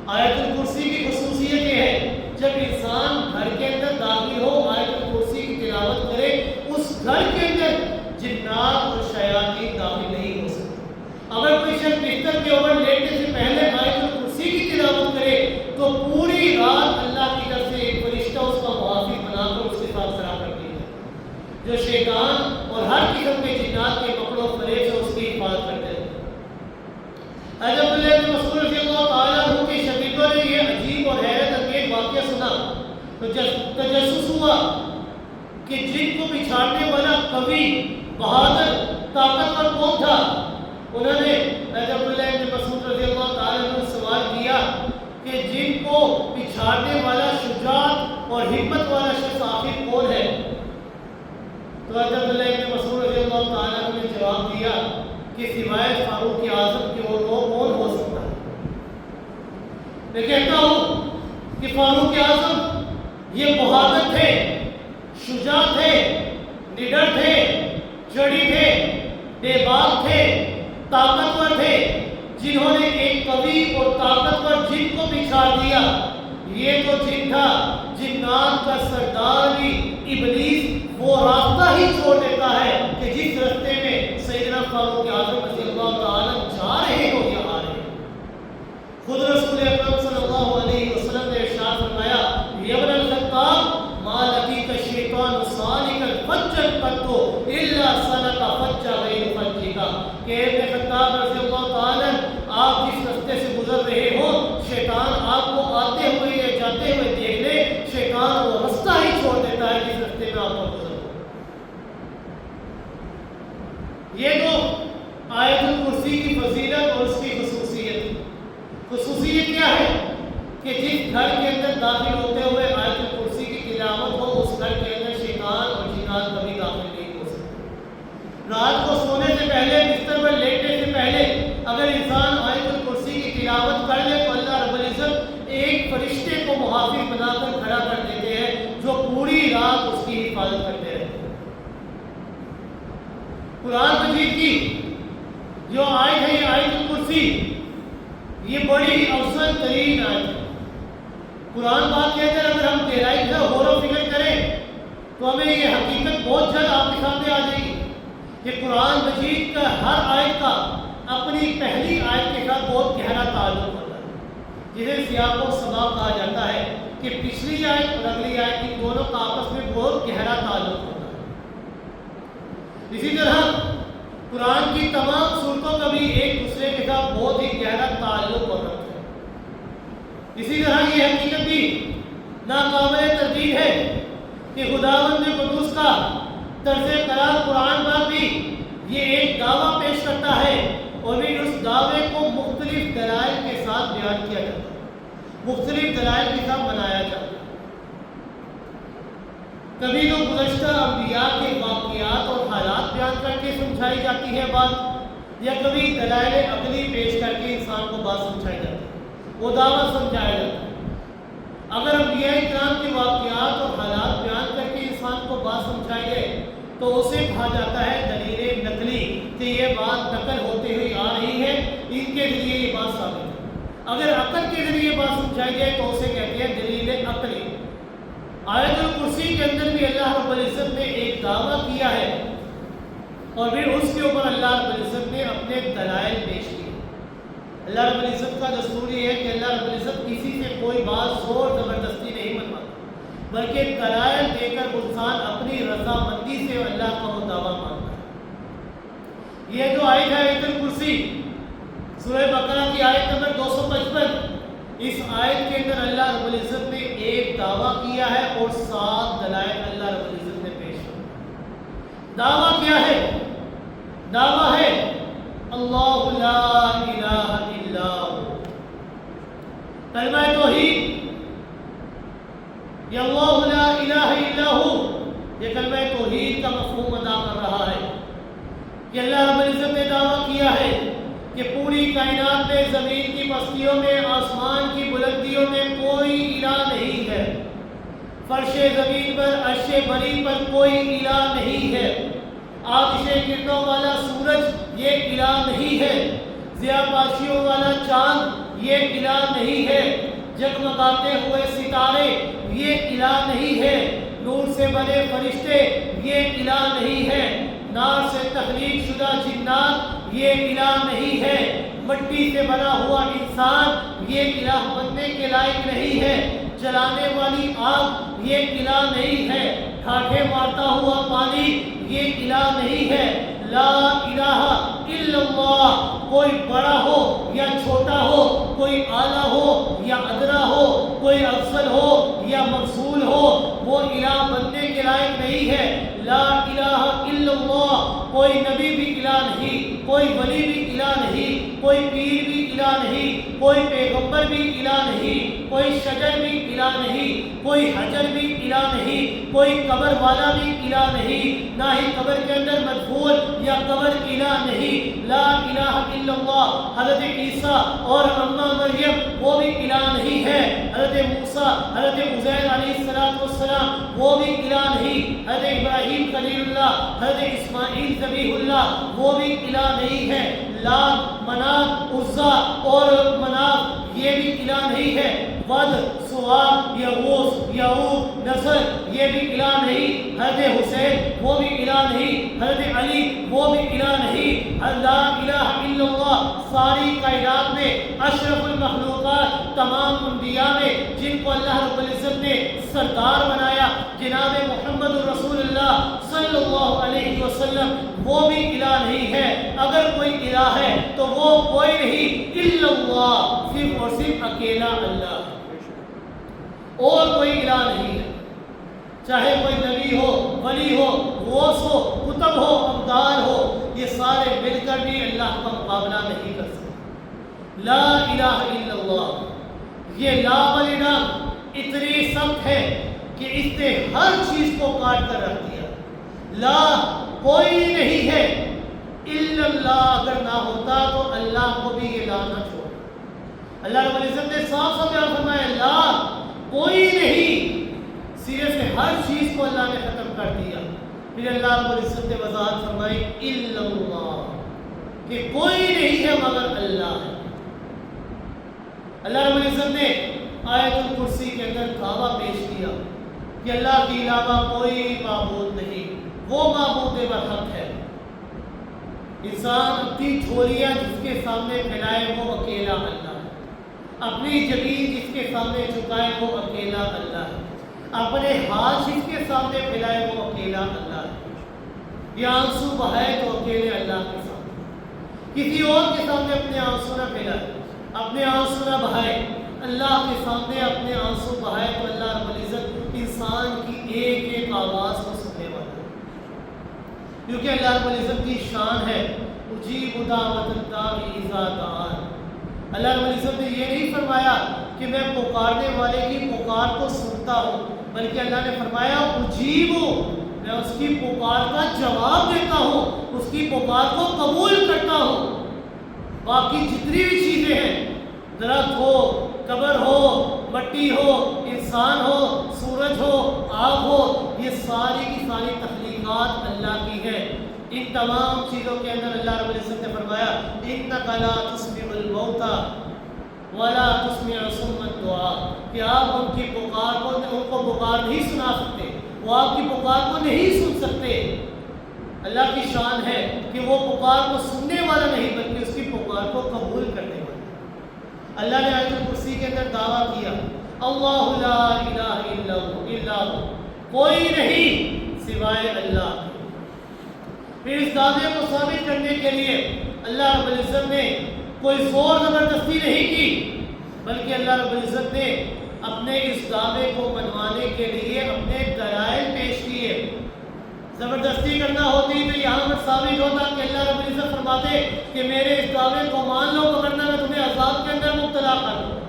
S1: آیت الکرسی کی خصوصیت یہ ہے جب انسان گھر کے اندر داخل ہو آیت الکرسی کی تلاوت کرے اس گھر کے اندر جنات اور شیاطین داخل نہیں ہو سکتے۔ اگر کوئی شخص بستر کے اوپر لیٹنے سے پہلے آیت الکرسی کی تلاوت کرے تو پوری رات اللہ کی طرف سے ایک فرشتہ اس کا محافظ بنا کر اس کے ساتھ سرا کرتی ہے جو شیطان اور ہر قسم کے جنات کے مکر و فریب سے اس کی حفاظت کرتے ہیں۔ حضرت عبداللہ بن مسعود رضی اللہ تعالیٰ عنہ کے شاگردوں نے یہ عجیب اور حیرت انگیز واقعہ سنا تو تجسس ہوا کہ جن کو پچھاڑنے والا قوی بہادر طاقتور کون تھا۔ انہوں نے حضرت عبداللہ بن مسعود رضی اللہ تعالیٰ عنہ سے سوال کیا کہ جن کو پچھاڑنے والا شجاع اور ہمت والا شخص آخر کون ہے؟ تو حضرت عبداللہ بن مسعود رضی اللہ تعالیٰ عنہ نے جواب دیا کہ سوائے فاروق اعظم کے اور وہ کون ہو سکتا ہے؟ میں کہتا ہوں کہ فاروق اعظم یہ بہادر تھے، شجاع تھے، نڈر تھے، جڑی تھے، بے باک تھے، طاقتور تھے، جنہوں نے ایک قوی اور طاقتور جن کو پچھاڑ دیا۔ یہ تو جن تھا جنات کا سردار بھی ابلیس وہ راستہ ہی چھوڑ دیتا ہے کہ جس راستے میں سیدنا فاروق اعظم رضی اللہ تعالیٰ جا رہے ہو یا آ رہے ہیں۔ خود رسول اکرم صلی اللہ علیہ وسلم نے ارشاد فرمایا یا ابن الخطاب ما لقیت الشیطان سالکا فجا قط الا سلک فجا غیر فجکا، کہ ابن خطاب رضی اللہ تعالیٰ آپ جس راستے سے گزر رہے ہو شیطان آپ کو آتے ہوئے یا جاتے ہوئے دیکھ لے، شیطان وہ راستہ ہی چھوڑ دیتا ہے جس راستے میں آپ کو گزر ہو۔ یہ تو آیت الکرسی کی فضیلت اور اس کی خصوصیت کیا ہے کہ جس گھر کے اندر داخل ہوتے ہوئے آیت الکرسی کی تلاوت ہو اس گھر کے اندر شیطان اور جنات کبھی داخل نہیں ہو سکتے۔ رات کو سونے سے پہلے بستر پر لیٹنے سے پہلے اگر انسان آیت الکرسی کی تلاوت کر لے تو اللہ رب العزت ایک فرشتے کو محافظ بنا کر کھڑا کر دیتے ہیں جو پوری رات اس کی حفاظت کرتے رہتے ہیں۔ قرآن مجید کی جو آیت ہے یہ آیت الکرسی یہ بڑی افضل ترین آیت ہے۔ قرآن پاک کے اندر اگر ہم گہرائی سے غور و فکر کریں تو ہمیں یہ حقیقت بہت جلد آپ کے سامنے آ جائے گی کہ قرآن مجید کا ہر آیت کا اپنی پہلی آیت کے ساتھ بہت گہرا تعلق ہوتا ہے، جسے سیاق و سباق کہا جاتا ہے کہ پچھلی آیت اور اگلی آیت ان دونوں کا آپس میں بہت گہرا تعلق ہوتا ہے۔ اسی طرح قرآن کی تمام صورتوں کا بھی ایک دوسرے کے ساتھ بہت ہی گہرا تعلق اور ربط ہے۔ اسی طرح یہ حقیقت بھی ناقابل تردید ہے کہ خداوند قدوس کا طرز کلام قرآن پاک بھی یہ ایک دعویٰ پیش کرتا ہے، اور بھی اس دعوے کو مختلف دلائل کے ساتھ بیان کیا جاتا ہے، مختلف دلائل کے ساتھ منایا جاتا ہے۔ کبھی تو گزشتہ انبیاء کے واقعات اور حالات بیان کر کے سمجھائی جاتی ہے بات، یا کبھی دلائل عقلی پیش کر کے انسان کو بات سمجھائی جاتی ہے، وہ دعویٰ سمجھایا جاتا ہے۔ اگر انبیاء کرام کے واقعات اور حالات بیان کر کے انسان کو بات سمجھائی جائے تو اسے کہا جاتا ہے دلیل نقلی، کہ یہ بات نقل ہوتے ہوئی آ رہی ہے، ان کے ذریعے یہ بات ثابت ہے۔ اگر عقل کے ذریعے بات سمجھائی جائے تو اسے کہتے ہیں دلیل عقلی۔ آیت الکرسی کے اندر بھی اللہ رب العزت نے ایک دعویٰ کیا ہے، اور پھر اس کے اوپر اللہ رب العزت نے اپنے دلائل پیش کیے۔ اللہ رب العزت کا دستور یہ ہے کہ اللہ رب العزت کسی سے کوئی بات زور زبردستی نہیں منواتا، بلکہ دلائل دے کر انسان اپنی رضامندی سے اللہ کا وہ دعویٰ مانتا ہے۔ یہ جو آیت ہے آیت الکرسی، سورہ بقرہ کی آیت نمبر 255، اس آیت کے اندر اللہ رب العزت نے ایک دعویٰ کیا ہے اور 7 دلائل اللہ رب العزت نے پیش کیا۔ دعویٰ کیا ہے؟ دعویٰ ہے اللہ لا الہ الا ہو، کلمہ توحید، یہ اللہ لا الہ الا ہو، یہ کلمہ توحید کا مفہوم ادا کر رہا ہے کہ اللہ رب العزت نے دعویٰ کیا ہے کہ پوری کائنات میں، زمین کی پستیوں میں، آسمان کی بلندیوں میں کوئی الہ نہیں ہے، فرش زمین پر، عرش بری پر کوئی الہ نہیں ہے، آتش کرنوں والا سورج یہ الہ نہیں ہے، ضیاء پاشیوں والا چاند یہ الہ نہیں ہے، جگمگاتے ہوئے ستارے یہ الہ نہیں ہے، نور سے بنے فرشتے یہ الہ نہیں ہے، نار سے تخلیق شدہ جنات یہ الہ نہیں ہے، مٹی سے بنا ہوا انسان یہ الہ بننے کے لائق نہیں ہے، جلانے والی آگ یہ الہ نہیں ہے، ٹھاٹھے مارتا ہوا پانی یہ الہ نہیں ہے۔ لا الہ الا اللہ، کوئی بڑا ہو یا چھوٹا ہو، کوئی اعلیٰ ہو یا ادنا ہو، کوئی افضل ہو یا مفضول ہو، وہ الہ بننے کے لائق نہیں ہے۔ لا الہ الا اللہ، کوئی نبی بھی الہ نہیں، کوئی ولی بھی الہ نہیں، کوئی پیر بھی الہ نہیں، کوئی پیغمبر بھی الہ نہیں، کوئی شجر بھی الہ نہیں، کوئی حجر بھی الہ نہیں، کوئی قبر والا بھی الہ نہیں، نہ ہی قبر کے اندر مدفون یا قبر الہ نہیں۔ لا الہ الا اللہ، حضرت عیسیٰ اور اماں مریم وہ بھی الہ نہیں ہے، حضرت موسیٰ، حضرت عزیر علیہ السلام وہ بھی الہ نہیں، حضرت ابراہیم خلیل اللہ، حضرت اسماعیل ذبیح اللہ وہ بھی الہ نہیں ہے، لات، منات، عزا اور منات یہ بھی الہ نہیں ہے، ود، سواع، یغوث، یعوق، نصر یہ بھی الہ نہیں، حضرت حسین وہ بھی الہ نہیں، حضرت علی وہ بھی الہ نہیں۔ لا الہ الا اللہ، ساری کائنات میں اشرف المخلوقات، تمام انبیاء میں جن کو اللہ رب العزت نے سردار بنایا، جناب محمد رسول اللہ صلی اللہ علیہ وسلم وہ بھی الہ نہیں ہے۔ اگر کوئی الہ ہے تو وہ کوئی نہیں الا اللہ، صرف اور صرف اکیلا اللہ ہے، اور کوئی الہ نہیں ہے۔ چاہے کوئی نبی ہو، ولی ہو، غوث ہو، قطب ہو، ابدال ہو، یہ سارے مل کر بھی اللہ کا مقابلہ نہیں کر سکتے۔ لا الہ الا اللہ، یہ لا والنا اتنی سخت ہے کہ اس نے ہر چیز کو کاٹ کر رکھ دیا۔ لا کوئی نہیں ہے الا اللہ، اگر نہ ہوتا تو اللہ کو بھی یہ لا نہ چھوڑ۔ اللہ رب العزت نے صاف صاف بیان فرمایا لا کوئی نہیں، سیرے سے ہر چیز کو اللہ نے ختم کر دیا۔ پھر اللہ رب العزت نے وضاحت فرمائی الا اللہ، کہ کوئی نہیں ہے مگر اللہ ہے۔ اللہ رب العزت نے آیت الکرسی کے اندر دعویٰ پیش کیا کہ اللہ کے علاوہ کوئی معبود نہیں، وہ معبود برحق ہے۔ انسان اپنی جھولیاں جس کے سامنے پھیلائے وہ اکیلا اللہ ہے، اپنی جبین جس کے سامنے جھکائے وہ اکیلا اللہ ہے، اپنے ہاتھ جس کے سامنے پھیلائے وہ اکیلا اللہ ہے۔ یہ آنسو بہائے تو اکیلے اللہ کے سامنے، کسی اور کے سامنے اپنے آنسو نہ پھیلائے، اپنے آنسو نہ بہائے، اللہ کے سامنے اپنے آنسو بہائے تو اللہ رب العزت انسان کی ایک ایک آواز کو سننے والا ہے، کیونکہ اللہ رب العزت کی شان ہے اجیب دعوت الداعی اذا دعان۔ اللہ رب العزت نے یہ نہیں فرمایا کہ میں پکارنے والے کی پکار کو سنتا ہوں، بلکہ اللہ نے فرمایا اجیبو، میں اس کی پکار کا جواب دیتا ہوں، اس کی پکار کو قبول کرتا ہوں۔ باقی جتنی بھی چیزیں ہیں، درخت ہو، قبر ہو، مٹی ہو، انسان ہو، سورج ہو، آگ ہو، یہ ساری کی ساری تخلیقات اللہ کی ہے۔ ان تمام چیزوں کے اندر اللہ رب العزت نے فرمایا اِنَّكَ لَا تُسْمِعُ الْمَوْتَى وَلَا تُسْمِعُ صُمَّ الدُّعَاء، کہ آپ ان کی پکار کو، ان کو پکار نہیں سنا سکتے، وہ آپ کی پکار کو نہیں سن سکتے۔ اللہ کی شان ہے کہ وہ پکار کو سننے والا نہیں بلکہ اس کی پکار کو قبول کرنے والا۔ اللہ نے آیت الکرسی کے اندر دعویٰ کیا اللہ لا الہ الا ہو، کوئی نہیں سوائے اللہ کے۔ پھر اس دعوے کو ثابت کرنے کے لیے اللہ رب العزت نے کوئی زور زبردستی نہیں کی، بلکہ اللہ رب العزت نے اپنے اس دعوے کو منوانے کے لیے اپنے دلائل پیش کیے۔ زبردستی کرنا ہوتی تو یہاں پر ثابت ہوتا کہ اللہ رب العزت فرماتے کہ میرے اس دعوے کو مان لو ورنہ میں تمہیں عذاب کے اندر مبتلا کر دوں،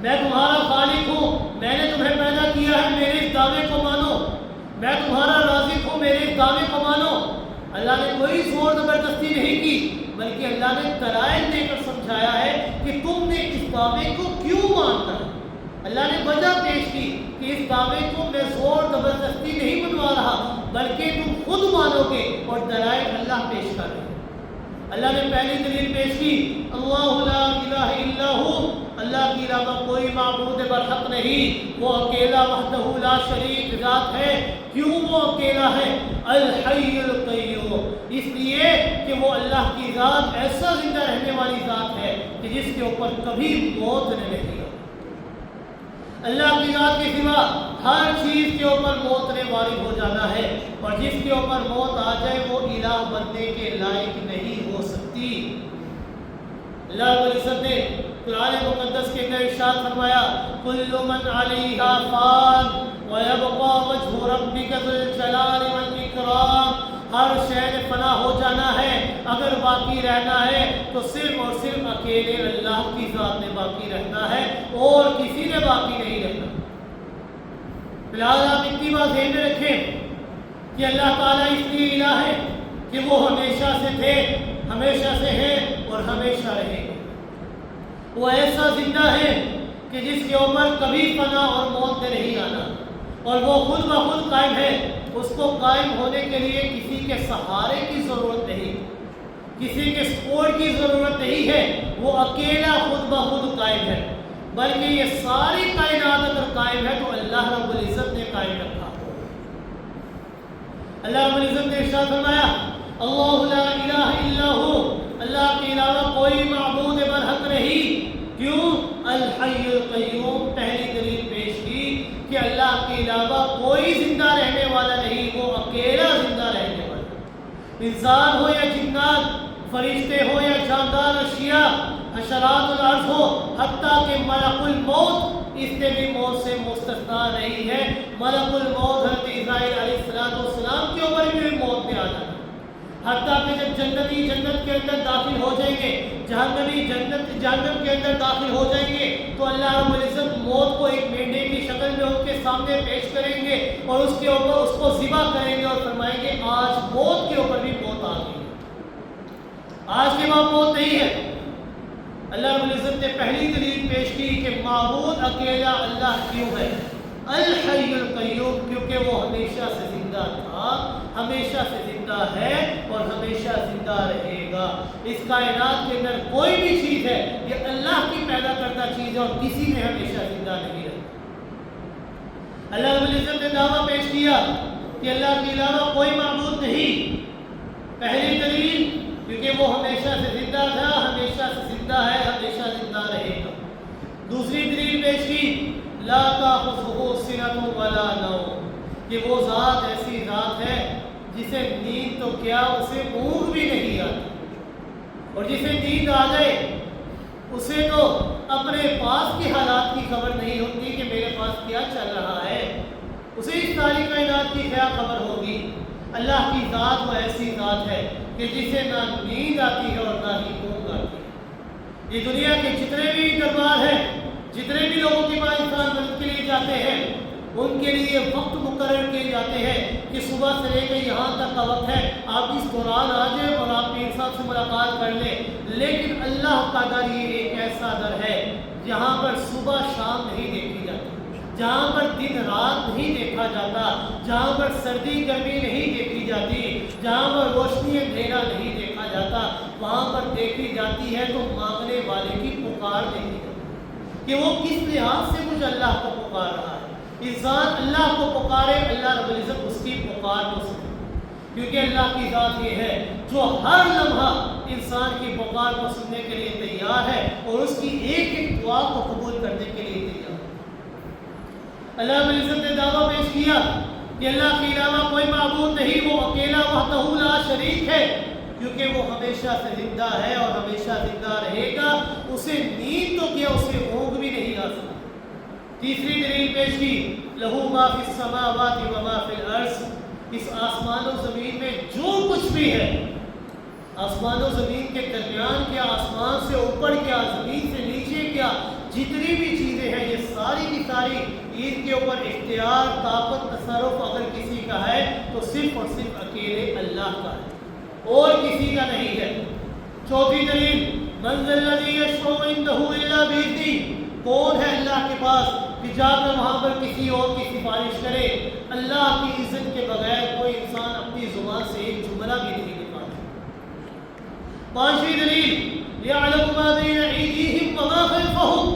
S1: میں تمہارا خالق ہوں، میں نے تمہیں پیدا کیا ہے، میرے اس دعوے کو مانو، میں تمہارا رازق ہوں، میرے اس دعوے کو مانو۔ اللہ نے کوئی زور زبردستی نہیں کی، بلکہ اللہ نے دلائل دے کر سمجھایا ہے کہ تم نے اس دعوے کو کیوں ماننا ہے۔ اللہ نے وجہ پیش کی کہ اس دعوے کو میں زور زبردستی نہیں بنوا رہا بلکہ تم خود مانو گے، اور دلائل اللہ پیش کر رہے ہیں۔ اللہ نے پہلی دلیل پیش کی اللہ لا الہ الا ہو، اللہ کے علاوہ کوئی معبود برحق نہیں، وہ اکیلا وحدہ لا شریک ذات ہے۔ کیوں وہ اکیلا ہے؟ الحی القیوم، اس لیے کہ وہ اللہ کی ذات ایسا زندہ رہنے والی ذات ہے کہ جس کے اوپر کبھی موت نہیں ہے۔ اللہ کی ذات کے سوا ہر چیز کے اوپر موت نے وارد ہو جانا ہے، اور جس کے اوپر موت آ جائے وہ الہ بننے کے لائق نہیں ہو سکتی۔ اللہ رب العزت نے قرآن مقدس کے اندر ارشاد فرمایا کل من علیہا فان ویبقى وجہ ربک ذو الجلال والاکرام، ہر شے نے فنا ہو جانا ہے، اگر باقی رہنا ہے تو صرف اور صرف اکیلے اللہ کی ذات نے باقی رہنا ہے، اور کسی نے باقی نہیں رہنا۔ فی الحال آپ اتنی بات ذہن میں رکھیں کہ اللہ تعالیٰ اس لیے الہ ہے کہ وہ ہمیشہ سے تھے، ہمیشہ سے ہیں اور ہمیشہ رہیں گے۔ وہ ایسا زندہ ہے کہ جس کے اوپر کبھی فنا اور موت نے نہیں آنا، اور وہ خود بخود قائم ہے، اس کو قائم ہونے کے لیے کسی کے سہارے کی ضرورت نہیں، کسی کے سپورٹ کی ضرورت نہیں ہے، وہ اکیلا خود بخود قائم ہے، بلکہ یہ ساری کائنات اگر قائم ہے تو اللہ رب العزت نے قائم رکھا۔ اللہ رب العزت نے ارشاد فرمایا اللہ لا الہ الا ہو، اللہ کے علاوہ کوئی معبود برحق نہیں۔ کیوں؟ الحی القیوم، پہلی دلیل پیش کی کہ اللہ کے علاوہ کوئی زندہ رہنے والا نہیں، وہ اکیلا زندہ رہنے والا۔ انسان ہو یا جنات، فرشتے ہو یا جاندار اشیاء، حشرات الارض ہو، حتیٰ کہ ملک الموت، اس نے بھی موت سے مستثنا نہیں ہے۔ ملک الموت حضرت اسرائیل علیہ السلام کے اوپر بھی موت نے آ جانا، حتیٰ کہ جب جنتی جنت کے اندر داخل ہو جائیں گے، جہنمی جہنم کے اندر داخل ہو جائیں گے، تو اللہ رب العزت موت کو ایک مینڈے کی شکل میں ان کے سامنے پیش کریں گے اور اس کے اوپر اس کو ذبح کریں گے اور فرمائیں گے آج موت کے اوپر بھی موت آ گئی، آج کے بعد موت نہیں ہے۔ اللہ رب العزت نے پہلی دلیل پیش کی کہ معبود اکیلا اللہ کیوں ہے، الحی القیوم، کیونکہ وہ ہمیشہ سے زندہ تھا، ہمیشہ سے زندہ ہے اور ہمیشہ زندہ رہے گا۔ اس کائنات کے اندر کوئی بھی چیز ہے یہ اللہ کی پیدا کرتا چیز ہے اور کسی میں ہمیشہ زندہ نہیں رہتا۔ اللہ رب العزت نے دعویٰ پیش کیا کہ اللہ کے علاوہ کوئی معبود نہیں۔ پہلی دلیل کیونکہ وہ ہمیشہ سے زندہ تھا، ہمیشہ سے زندہ ہے، ہمیشہ زندہ رہے گا۔ دوسری دلیل پیش کی لا تأخذہ سنۃ ولا نوم، کہ وہ ذات ایسی ذات ہے جسے نیند تو کیا اسے اونگ بھی نہیں آتی، اور جسے نیند آ جائے اسے تو اپنے پاس کے حالات کی خبر نہیں ہوتی کہ میرے پاس کیا چل رہا ہے، اسے اس ساری کائنات کی کیا خبر ہوگی۔ اللہ کی ذات وہ ایسی ذات ہے کہ جسے نہ نیند آتی ہے اور نہ ہی اونگ آتی ہے۔ یہ دنیا کے جتنے بھی دربار ہیں، جتنے بھی لوگوں کے پاس انسان مدد کے لیے جاتے ہیں، ان کے لیے وقت مقرر کیے جاتے ہیں کہ صبح سے لے کے یہاں تک کا وقت ہے، آپ اس دوران آ جائیں اور آپ پیر صاحب سے ملاقات کر لیں۔ لیکن اللہ کا در یہ ایک ایسا در ہے جہاں پر صبح شام نہیں دیکھی جاتی، جہاں پر دن رات نہیں دیکھا جاتا، جہاں پر سردی گرمی نہیں دیکھی جاتی، جہاں پر روشنی اندھیرا نہیں دیکھا جاتا، وہاں پر دیکھی جاتی ہے تو مانگنے والے کی پکار دیکھی جاتی ہے کہ وہ کس لحاظ سے مجھے اللہ کو پکار رہا ہے۔ انسان اللہ کو پکارے، اللہ رب العزت اس کی پکار کو سنے، کیونکہ اللہ کی ذات یہ ہے جو ہر لمحہ انسان کی پکار کو سننے کے لیے تیار ہے اور اس کی ایک ایک دعا کو قبول کرنے کے لیے تیار ہے۔ اللہ رب العزت نے دعویٰ پیش کیا کہ اللہ کے علاوہ کوئی معبود نہیں، وہ اکیلا وحدہ لا شریک ہے، کیونکہ وہ ہمیشہ سے زندہ ہے اور ہمیشہ زندہ رہے گا، اسے نیند تو کیا اسے اونگ بھی نہیں آ سکتی۔ تیسری دلیل پیش کی لہو ما فی السماوات و ما فی الارض، اس آسمان و زمین میں جو کچھ بھی ہے، آسمان و زمین کے درمیان کیا، آسمان سے اوپر کیا، زمین سے نیچے کیا، جتنی بھی چیزیں ہیں یہ ساری کی ساری ان کے اوپر اختیار، طاقت، تصرف اگر کسی کا ہے تو صرف اور صرف اکیلے اللہ کا ہے اور کسی کا نہیں ہے۔ چوتھی دلیل من ذا الذی یشفع عندہ الا بإذنہ، کون ہے اللہ کے پاس کہ جا کر وہاں پر کسی اور کی سفارش کرے، اللہ کی اذن کے بغیر کوئی انسان اپنی زبان سے ایک جملہ بھی نہیں نکالتا۔ پانچویں دلیل یعلم ما بین ایدیہم وما خلفہم،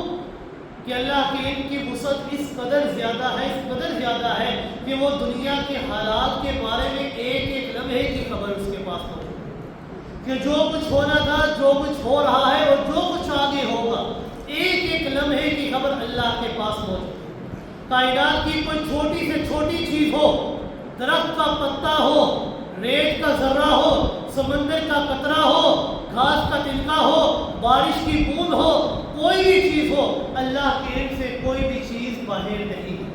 S1: کہ اللہ کی علم کی وسعت اس قدر زیادہ ہے، اس قدر زیادہ ہے کہ وہ دنیا کے حالات کے بارے میں ایک ایک لمحے کی خبر اس کے پاس موجود ہے، کہ جو کچھ ہونا تھا، جو کچھ ہو رہا ہے اور جو کچھ آگے ہوگا، ایک ایک لمحے کی خبر اللہ کے پاس موجود ہے۔ کائنات کی کوئی چھوٹی سے چھوٹی چیز ہو، درخت کا پتا ہو، ریت کا ذرہ ہو، سمندر کا قطرہ ہو، گھاس کا تنکا ہو، بارش کی بوند ہو، کوئی بھی چیز ہو، اللہ کے علم سے کوئی بھی چیز باہر نہیں ہے۔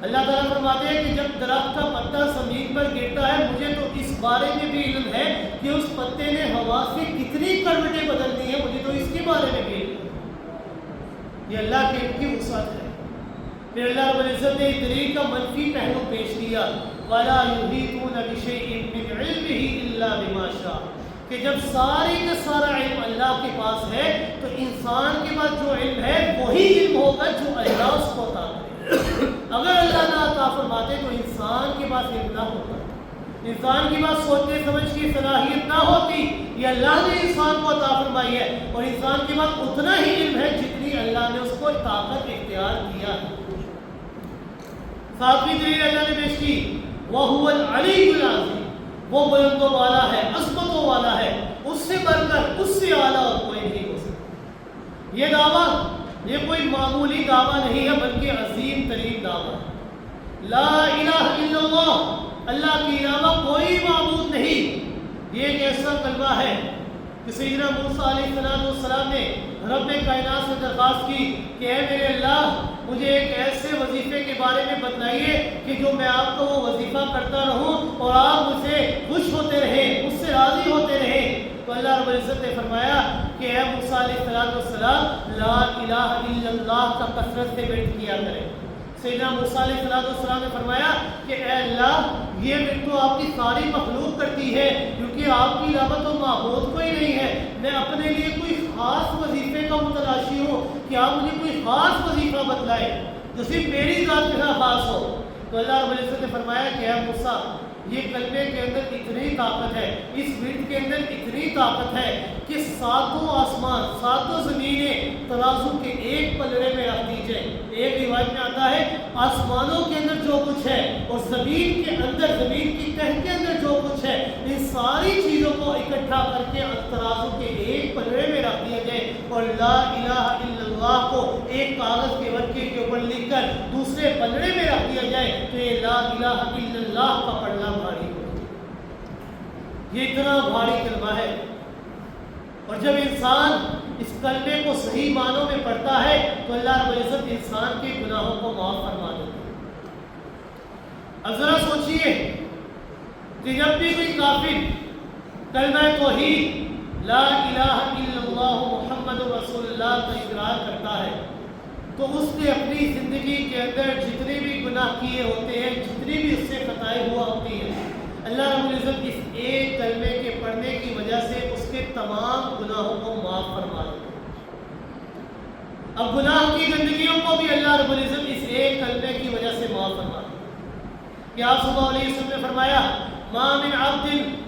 S1: اللہ تعالیٰ فرماتے ہیں کہ جب درخت کا پتا زمین پر گرتا ہے، مجھے تو اس بارے میں بھی علم ہے کہ اس پتے نے ہوا سے کتنی کروٹیں بدلنی ہیں، مجھے تو اس کے بارے میں بھی علم ہے۔ یہ اللہ کے علم کی وسعت ہے۔ پھر اللہ رب العزت نے اس دلیل کا منفی پہلو پیش کیا وَلَا يُحِيطُونَ بِشَيْءٍ مِّنْ عِلْمِهِ إِلَّا بِمَا شَاءَ، کہ جب سارے کا سارا علم اللہ کے پاس ہے تو انسان کے پاس جو علم ہے وہی علم ہوگا جو اللہ اس کو عطا کرے۔ اگر اللہ نہ عطا فرماتے تو انسان کے پاس علم نہ ہوتا، انسان کی بات سوچنے سمجھ کی صلاحیت نہ ہوتی، یہ اللہ نے انسان کو عطا فرمائی ہے اور انسان کے پاس اتنا ہی علم ہے جتنی اللہ نے اس کو طاقت اختیار کیا ہے۔ ساتویں دلیل اللہ نے پیش کی وَهُوَ الْعَلِيُّ الْعَظِيمُ، وہ بلند و بالا ہے، عظمت و والا ہے، اس سے بڑھ کر اس سے اعلیٰ اور کوئی نہیں ہو سکتا۔ یہ دعویٰ یہ کوئی معمولی دعویٰ نہیں ہے بلکہ عظیم ترین دعویٰ ہے۔ لا الہ الا اللہ، اللہ کے علاوہ کوئی معبود نہیں، یہ ایک ایسا کلمہ ہے کہ سیدنا موسیٰ علیہ السلام نے رب کائنات سے درخواست کی کہ اے میرے اللہ، مجھے ایک ایسے وظیفے کے بارے میں بتلائیے کہ جو میں آپ کو وہ وظیفہ کرتا رہوں اور آپ مجھ سے خوش ہوتے رہیں، مجھ سے راضی ہوتے رہیں۔ تو اللہ رب العزت نے فرمایا کہ اے موسیٰ علیہ السلام لا الہ الا اللہ کا کثرت سے ورد کیا کریں۔ سیدنا موسیٰ علیہ السلام نے فرمایا کہ اے اللہ، یہ ورد تو آپ کی ساری مخلوق کرتی ہے کیونکہ آپ کی علاوہ تو معبود کوئی نہیں ہے، میں اپنے لیے کوئی خاص وظیفے کا متلاشی ہوں کہ آپ مجھے کوئی خاص وظیفہ بتلائے جو صرف میری ذات کے ساتھ خاص ہو۔ تو اللہ رب العزت نے فرمایا کہ اے موسیٰ، یہ کلمے کے اندر اتنی طاقت ہے، اس ورد کے اندر اتنی طاقت ہے کہ ساتوں آسمان، ساتوں زمینیں ترازو کے ایک پلڑے میں رکھ دی جائے۔ ایک روایت میں آتا ہے آسمانوں کے اندر جو کچھ ہے اور زمین کے اندر، زمین کی تہ کے اندر جو کچھ ہے، ان ساری چیزوں کو اکٹھا کر کے ترازو کے ایک پلڑے میں رکھ دیا جائے اور لا الہ الا اللہ کو ایک کاغذ کے ورقے کے اوپر لکھ کر دوسرے پلڑے میں رکھ دیا جائے تو یہ لا الہ الا اللہ کا پڑھنا بھاری ہو، یہ اتنا بھاری کلمہ ہے۔ اور جب انسان اس کلمے کو صحیح معنوں میں پڑھتا ہے تو اللہ رب العزت انسان کے گناہوں کو معاف فرما دیتا ہے۔ اب ذرا سوچئے کہ جب بھی کوئی کافر کلمہ توحید لا الہ الا اللہ محمد رسول اللہ کا اقرار کرتا ہے تو اس نے اپنی زندگی کے اندر جتنے بھی گناہ کیے ہوتے ہیں، جتنی بھی اس سے خطائیں ہوا ہوتی ہیں، اللہ رب العزت اس ایک کلمے کے پڑھنے کی وجہ سے اس کے تمام گناہوں کو معاف فرما دیتا ہے۔ اب گناہ کی گندگیوں کو بھی اللہ رب العزت اس ایک کلمے کی وجہ سے معاف فرما دیتا ہے کہ آپ صلی اللہ علیہ وسلم نے فرمایا ما من عبد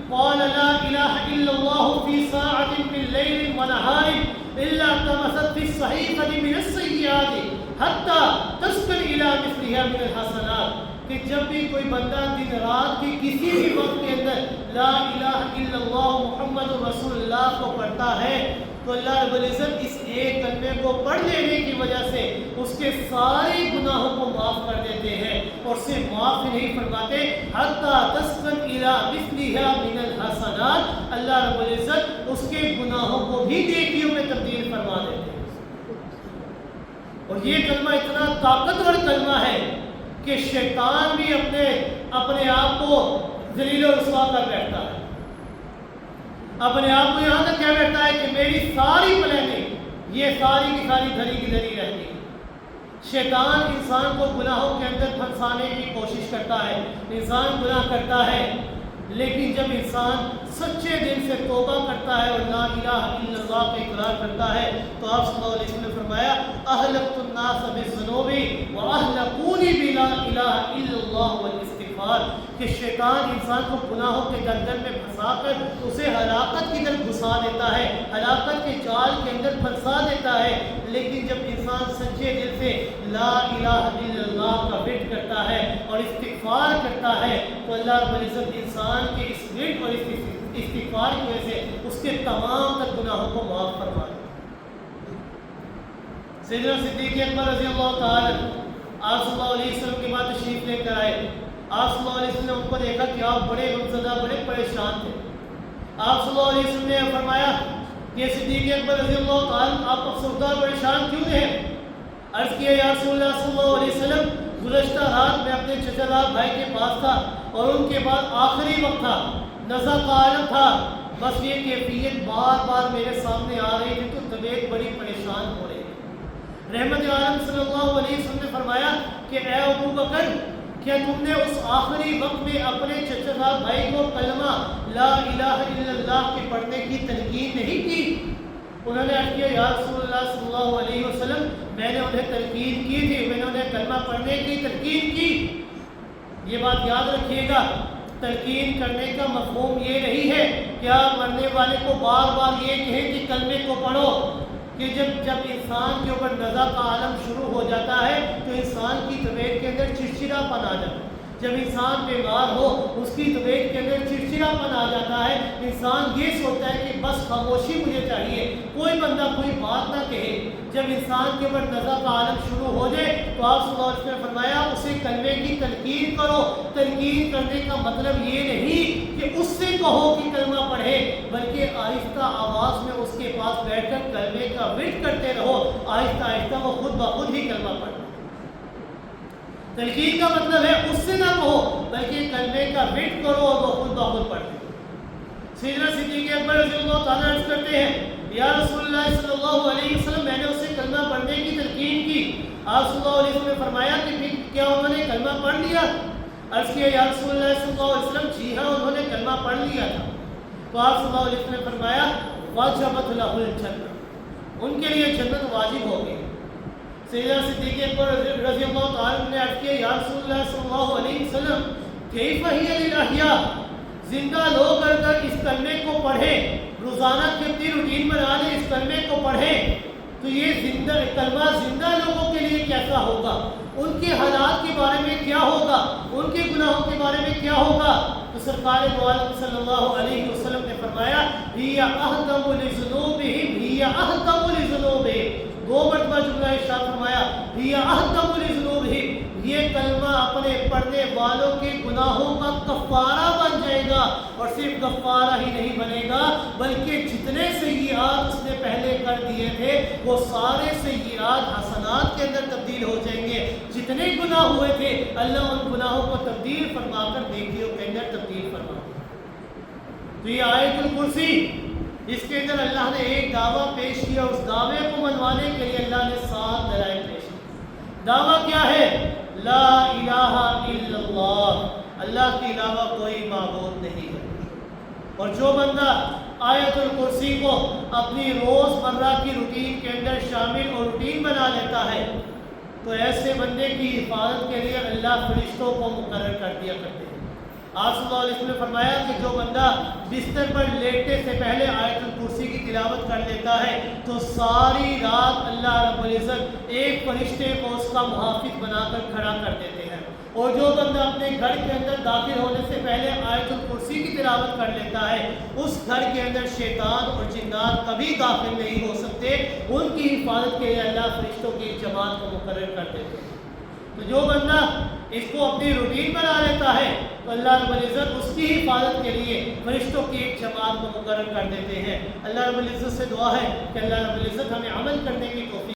S1: قال لا الہ الا اللہ فی ساعۃ من لیل ونہار الا طمست فی الصحیفۃ من السیئات حتی تسکن الی مثلها من الحسنات، کہ جب بھی کوئی بندہ دن رات کے کسی بھی وقت کے اندر لا الہ الا اللہ محمد رسول اللہ کو پڑھتا ہے تو اللہ رب العزت اس ایک کلمے کو پڑھ لینے کی وجہ سے اس کے سارے گناہوں کو معاف کر دیتے ہیں، اور سے معاف ہی نہیں فرماتے حتی تسکن الی مثلها من الحسنات، اللہ رب العزت اس کے گناہوں کو بھی نیکیوں میں تبدیل فرما دیتے ہیں۔ اور یہ کلمہ اتنا طاقتور کلمہ ہے کہ شیطان بھی اپنے آپ کو ذلیل و رسوا کر بیٹھتا ہے، اپنے آپ کو یہاں تک کہہ بیٹھتا ہے کہ میری ساری پلاننگ یہ ساری کی ساری دھری کی دھری رہتی ہے۔ شیطان انسان کو گناہوں کے اندر پھنسانے کی کوشش کرتا ہے، انسان گناہ کرتا ہے، لیکن جب انسان سچے دل سے توبہ کرتا ہے اور لا الہ الا اللہ کا اقرار کرتا ہے تو آپ صلی اللہ علیہ وسلم نے فرمایا اہلکت الناس بالذنوب واہلکونی بلا الہ الا اللہ والاستغفار، کہ شیطان انسان کو گناہوں کے گردن میں پھنسا کر اسے ہلاکت کی طرف گھسا دیتا ہے، ہلاکت کے جال کے اندر پھنسا دیتا ہے، لیکن جب انسان سچے دل سے لا الہ الا اللہ کا ورد کرتا ہے اور استغفار کرتا ہے تو اللہ رب العزت انسان کے اس ورد اور اس استغفار کی وجہ سے اس کے تمام تر گناہوں کو معاف فرما دیتا ہے۔ سیدنا صدیق اکبر رضی اللہ تعالی آپ صلی اللہ علیہ وسلم کے بعد تشریف لے کر آئے، آپ صلی اللہ علیہ وسلم نے ان کو دیکھا کہ آپ بڑے غمزدہ بڑے پریشان تھے۔ آپ صلی اللہ علیہ وسلم نے فرمایا کہ صدیق اکبر رضی اللہ تعالی آپ افسردہ پریشان کیوں ہیں؟ عرض کیا یا رسول اللہ صلی اللہ علیہ وسلم گزشتہ رات میں اپنے چچا زاد بھائی کے پاس تھا اور ان کے بعد آخری وقت تھا، نزع کا عالم تھا، بس یہ کیفیت بار بار میرے سامنے آ رہی تھی تو طبیعت بڑی پریشان ہو رہی تھی۔ رحمت عالم صلی اللہ علیہ وسلم نے فرمایا کہ اے ابو بکر کیا تم نے اس آخری وقت میں اپنے چچا زاد بھائی کو کلمہ لا الہ الا اللہ کے پڑھنے کی تلقین نہیں کی؟ انہوں نے عرض کیا یا رسول اللہ صلی اللہ علیہ وسلم میں نے انہیں تلقین کی تھی، میں نے انہیں کلمہ پڑھنے کی تلقین کی۔ یہ بات یاد رکھیے گا، تلقین کرنے کا مفہوم یہ نہیں ہے کہ آپ مرنے والے کو بار بار یہ کہیں کہ کلمے کو پڑھو، کہ جب انسان کے اوپر نزع کا عالم شروع ہو جاتا ہے تو انسان کی طبیعت کے اندر چڑچڑا پن آ جاتا ہے، جب انسان بیمار ہو اس کی طبیعت کے اندر چڑچڑا پن آ جاتا ہے، انسان یہ سوچتا ہے کہ بس خاموشی مجھے چاہیے، کوئی بندہ کوئی بات نہ کہے۔ جب انسان کے اوپر نزع کا عالم شروع ہو جائے تو آپ صلی اللہ علیہ وسلم نے فرمایا اسے کلمے کی تلقین کرو۔ تلقین کرنے کا مطلب یہ نہیں کہ اس سے کہو کہ کلمہ پڑھے، بلکہ آہستہ آواز میں اس کے پاس بیٹھ کر کلمے کا ورد کرتے رہو، آہستہ آہستہ وہ خود بخود ہی کلمہ پڑھے۔ تلقین کا مطلب ہے اس سے نہ کہو بلکہ کلمے کا ورد کرو اور وہ خود بخود پڑھے۔ سیدنا صدیق اکبر رضی اللہ تعالیٰ عرض کرتے ہیں یا رسول اللہ صلی اللہ علیہ وسلم میں نے اسے کلمہ پڑھنے کی تلقین کی۔ آپ صلی اللہ علیہ وسلم نے فرمایا کہ پھر کیا انہوں نے کلمہ پڑھ لیا؟ عرض کیا یا رسول اللہ صلی اللہ علیہ وسلم جی ہاں انہوں نے کلمہ پڑھ لیا تھا۔ تو آپ صلی اللہ علیہ وسلم نے فرمایا واجبت لہ الجنہ، ان کے لیے جنت واجب ہو گئی۔ سیدنا صدیق اکبر رضی اللہ تعالیٰ نے عرض کیا یا رسول اللہ صلی اللہ علیہ وسلم کیف ہی للاحیاء، زندہ لوگ اگر اس کلمے کو پڑھیں، روزانہ کی اپنی روٹین بنا لیں، اس کلمے کو پڑھیں تو یہ زندہ کلمہ زندہ لوگوں کے لیے کیسا ہوگا، ان کے حالات کے بارے میں کیا ہوگا، ان کے گناہوں کے بارے میں کیا ہوگا۔ تو سرکار دو عالم صلی اللہ علیہ وسلم نے فرمایا ہی اہدم لذنوبہم ہی اہدم لذنوبہم، 2 مرتبہ جملہ ارشاد فرمایا ہی اہدم لذنوبہم، یہ کلمہ اپنے پڑھنے والوں کے گناہوں کا کفارہ بن جائے گا، اور صرف کفارہ ہی نہیں بنے گا بلکہ جتنے سیئات اس نے پہلے کر دیے تھے وہ سارے سیئات حسنات کے اندر تبدیل ہو جائیں گے، جتنے گناہ ہوئے تھے اللہ ان گناہوں کو تبدیل فرما کر نیکیوں کے اندر تبدیل فرما دے۔ تو یہ آیت الکرسی، اس کے اندر اللہ نے ایک دعویٰ پیش کیا، اس دعوے کو منوانے کے لیے اللہ نے 7 دلائل پیش کیے۔ دعویٰ کیا ہے؟ لا الہ الا اللہ، اللہ کے علاوہ کوئی معبود نہیں ہے۔ اور جو بندہ آیت الکرسی کو اپنی روز مرہ کی روٹین کے اندر شامل اور روٹین بنا لیتا ہے تو ایسے بندے کی حفاظت کے لیے اللہ فرشتوں کو مقرر کر دیا کرتے ہیں۔ آپ صلی اللہ علیہ وسلم نے فرمایا کہ جو بندہ بستر پر لیٹنے سے پہلے آیت الکرسی کی تلاوت کر لیتا ہے تو ساری رات اللہ رب العزت ایک فرشتے کو اس کا محافظ بنا کر کھڑا کر دیتے ہیں، اور جو بندہ اپنے گھر کے اندر داخل ہونے سے پہلے آیت الکرسی کی تلاوت کر لیتا ہے اس گھر کے اندر شیطان اور جنات کبھی داخل نہیں ہو سکتے، ان کی حفاظت کے لیے اللہ فرشتوں کی ایک جماعت کو مقرر کر دیتے ہیں۔ تو جو بندہ اس کو اپنی روٹین بنا لیتا ہے تو اللہ رب العزت اس کی حفاظت کے لیے فرشتوں کی ایک جماعت کو مقرر کر دیتے ہیں۔ اللہ رب العزت سے دعا ہے کہ اللہ رب العزت ہمیں عمل کرنے کی توفیق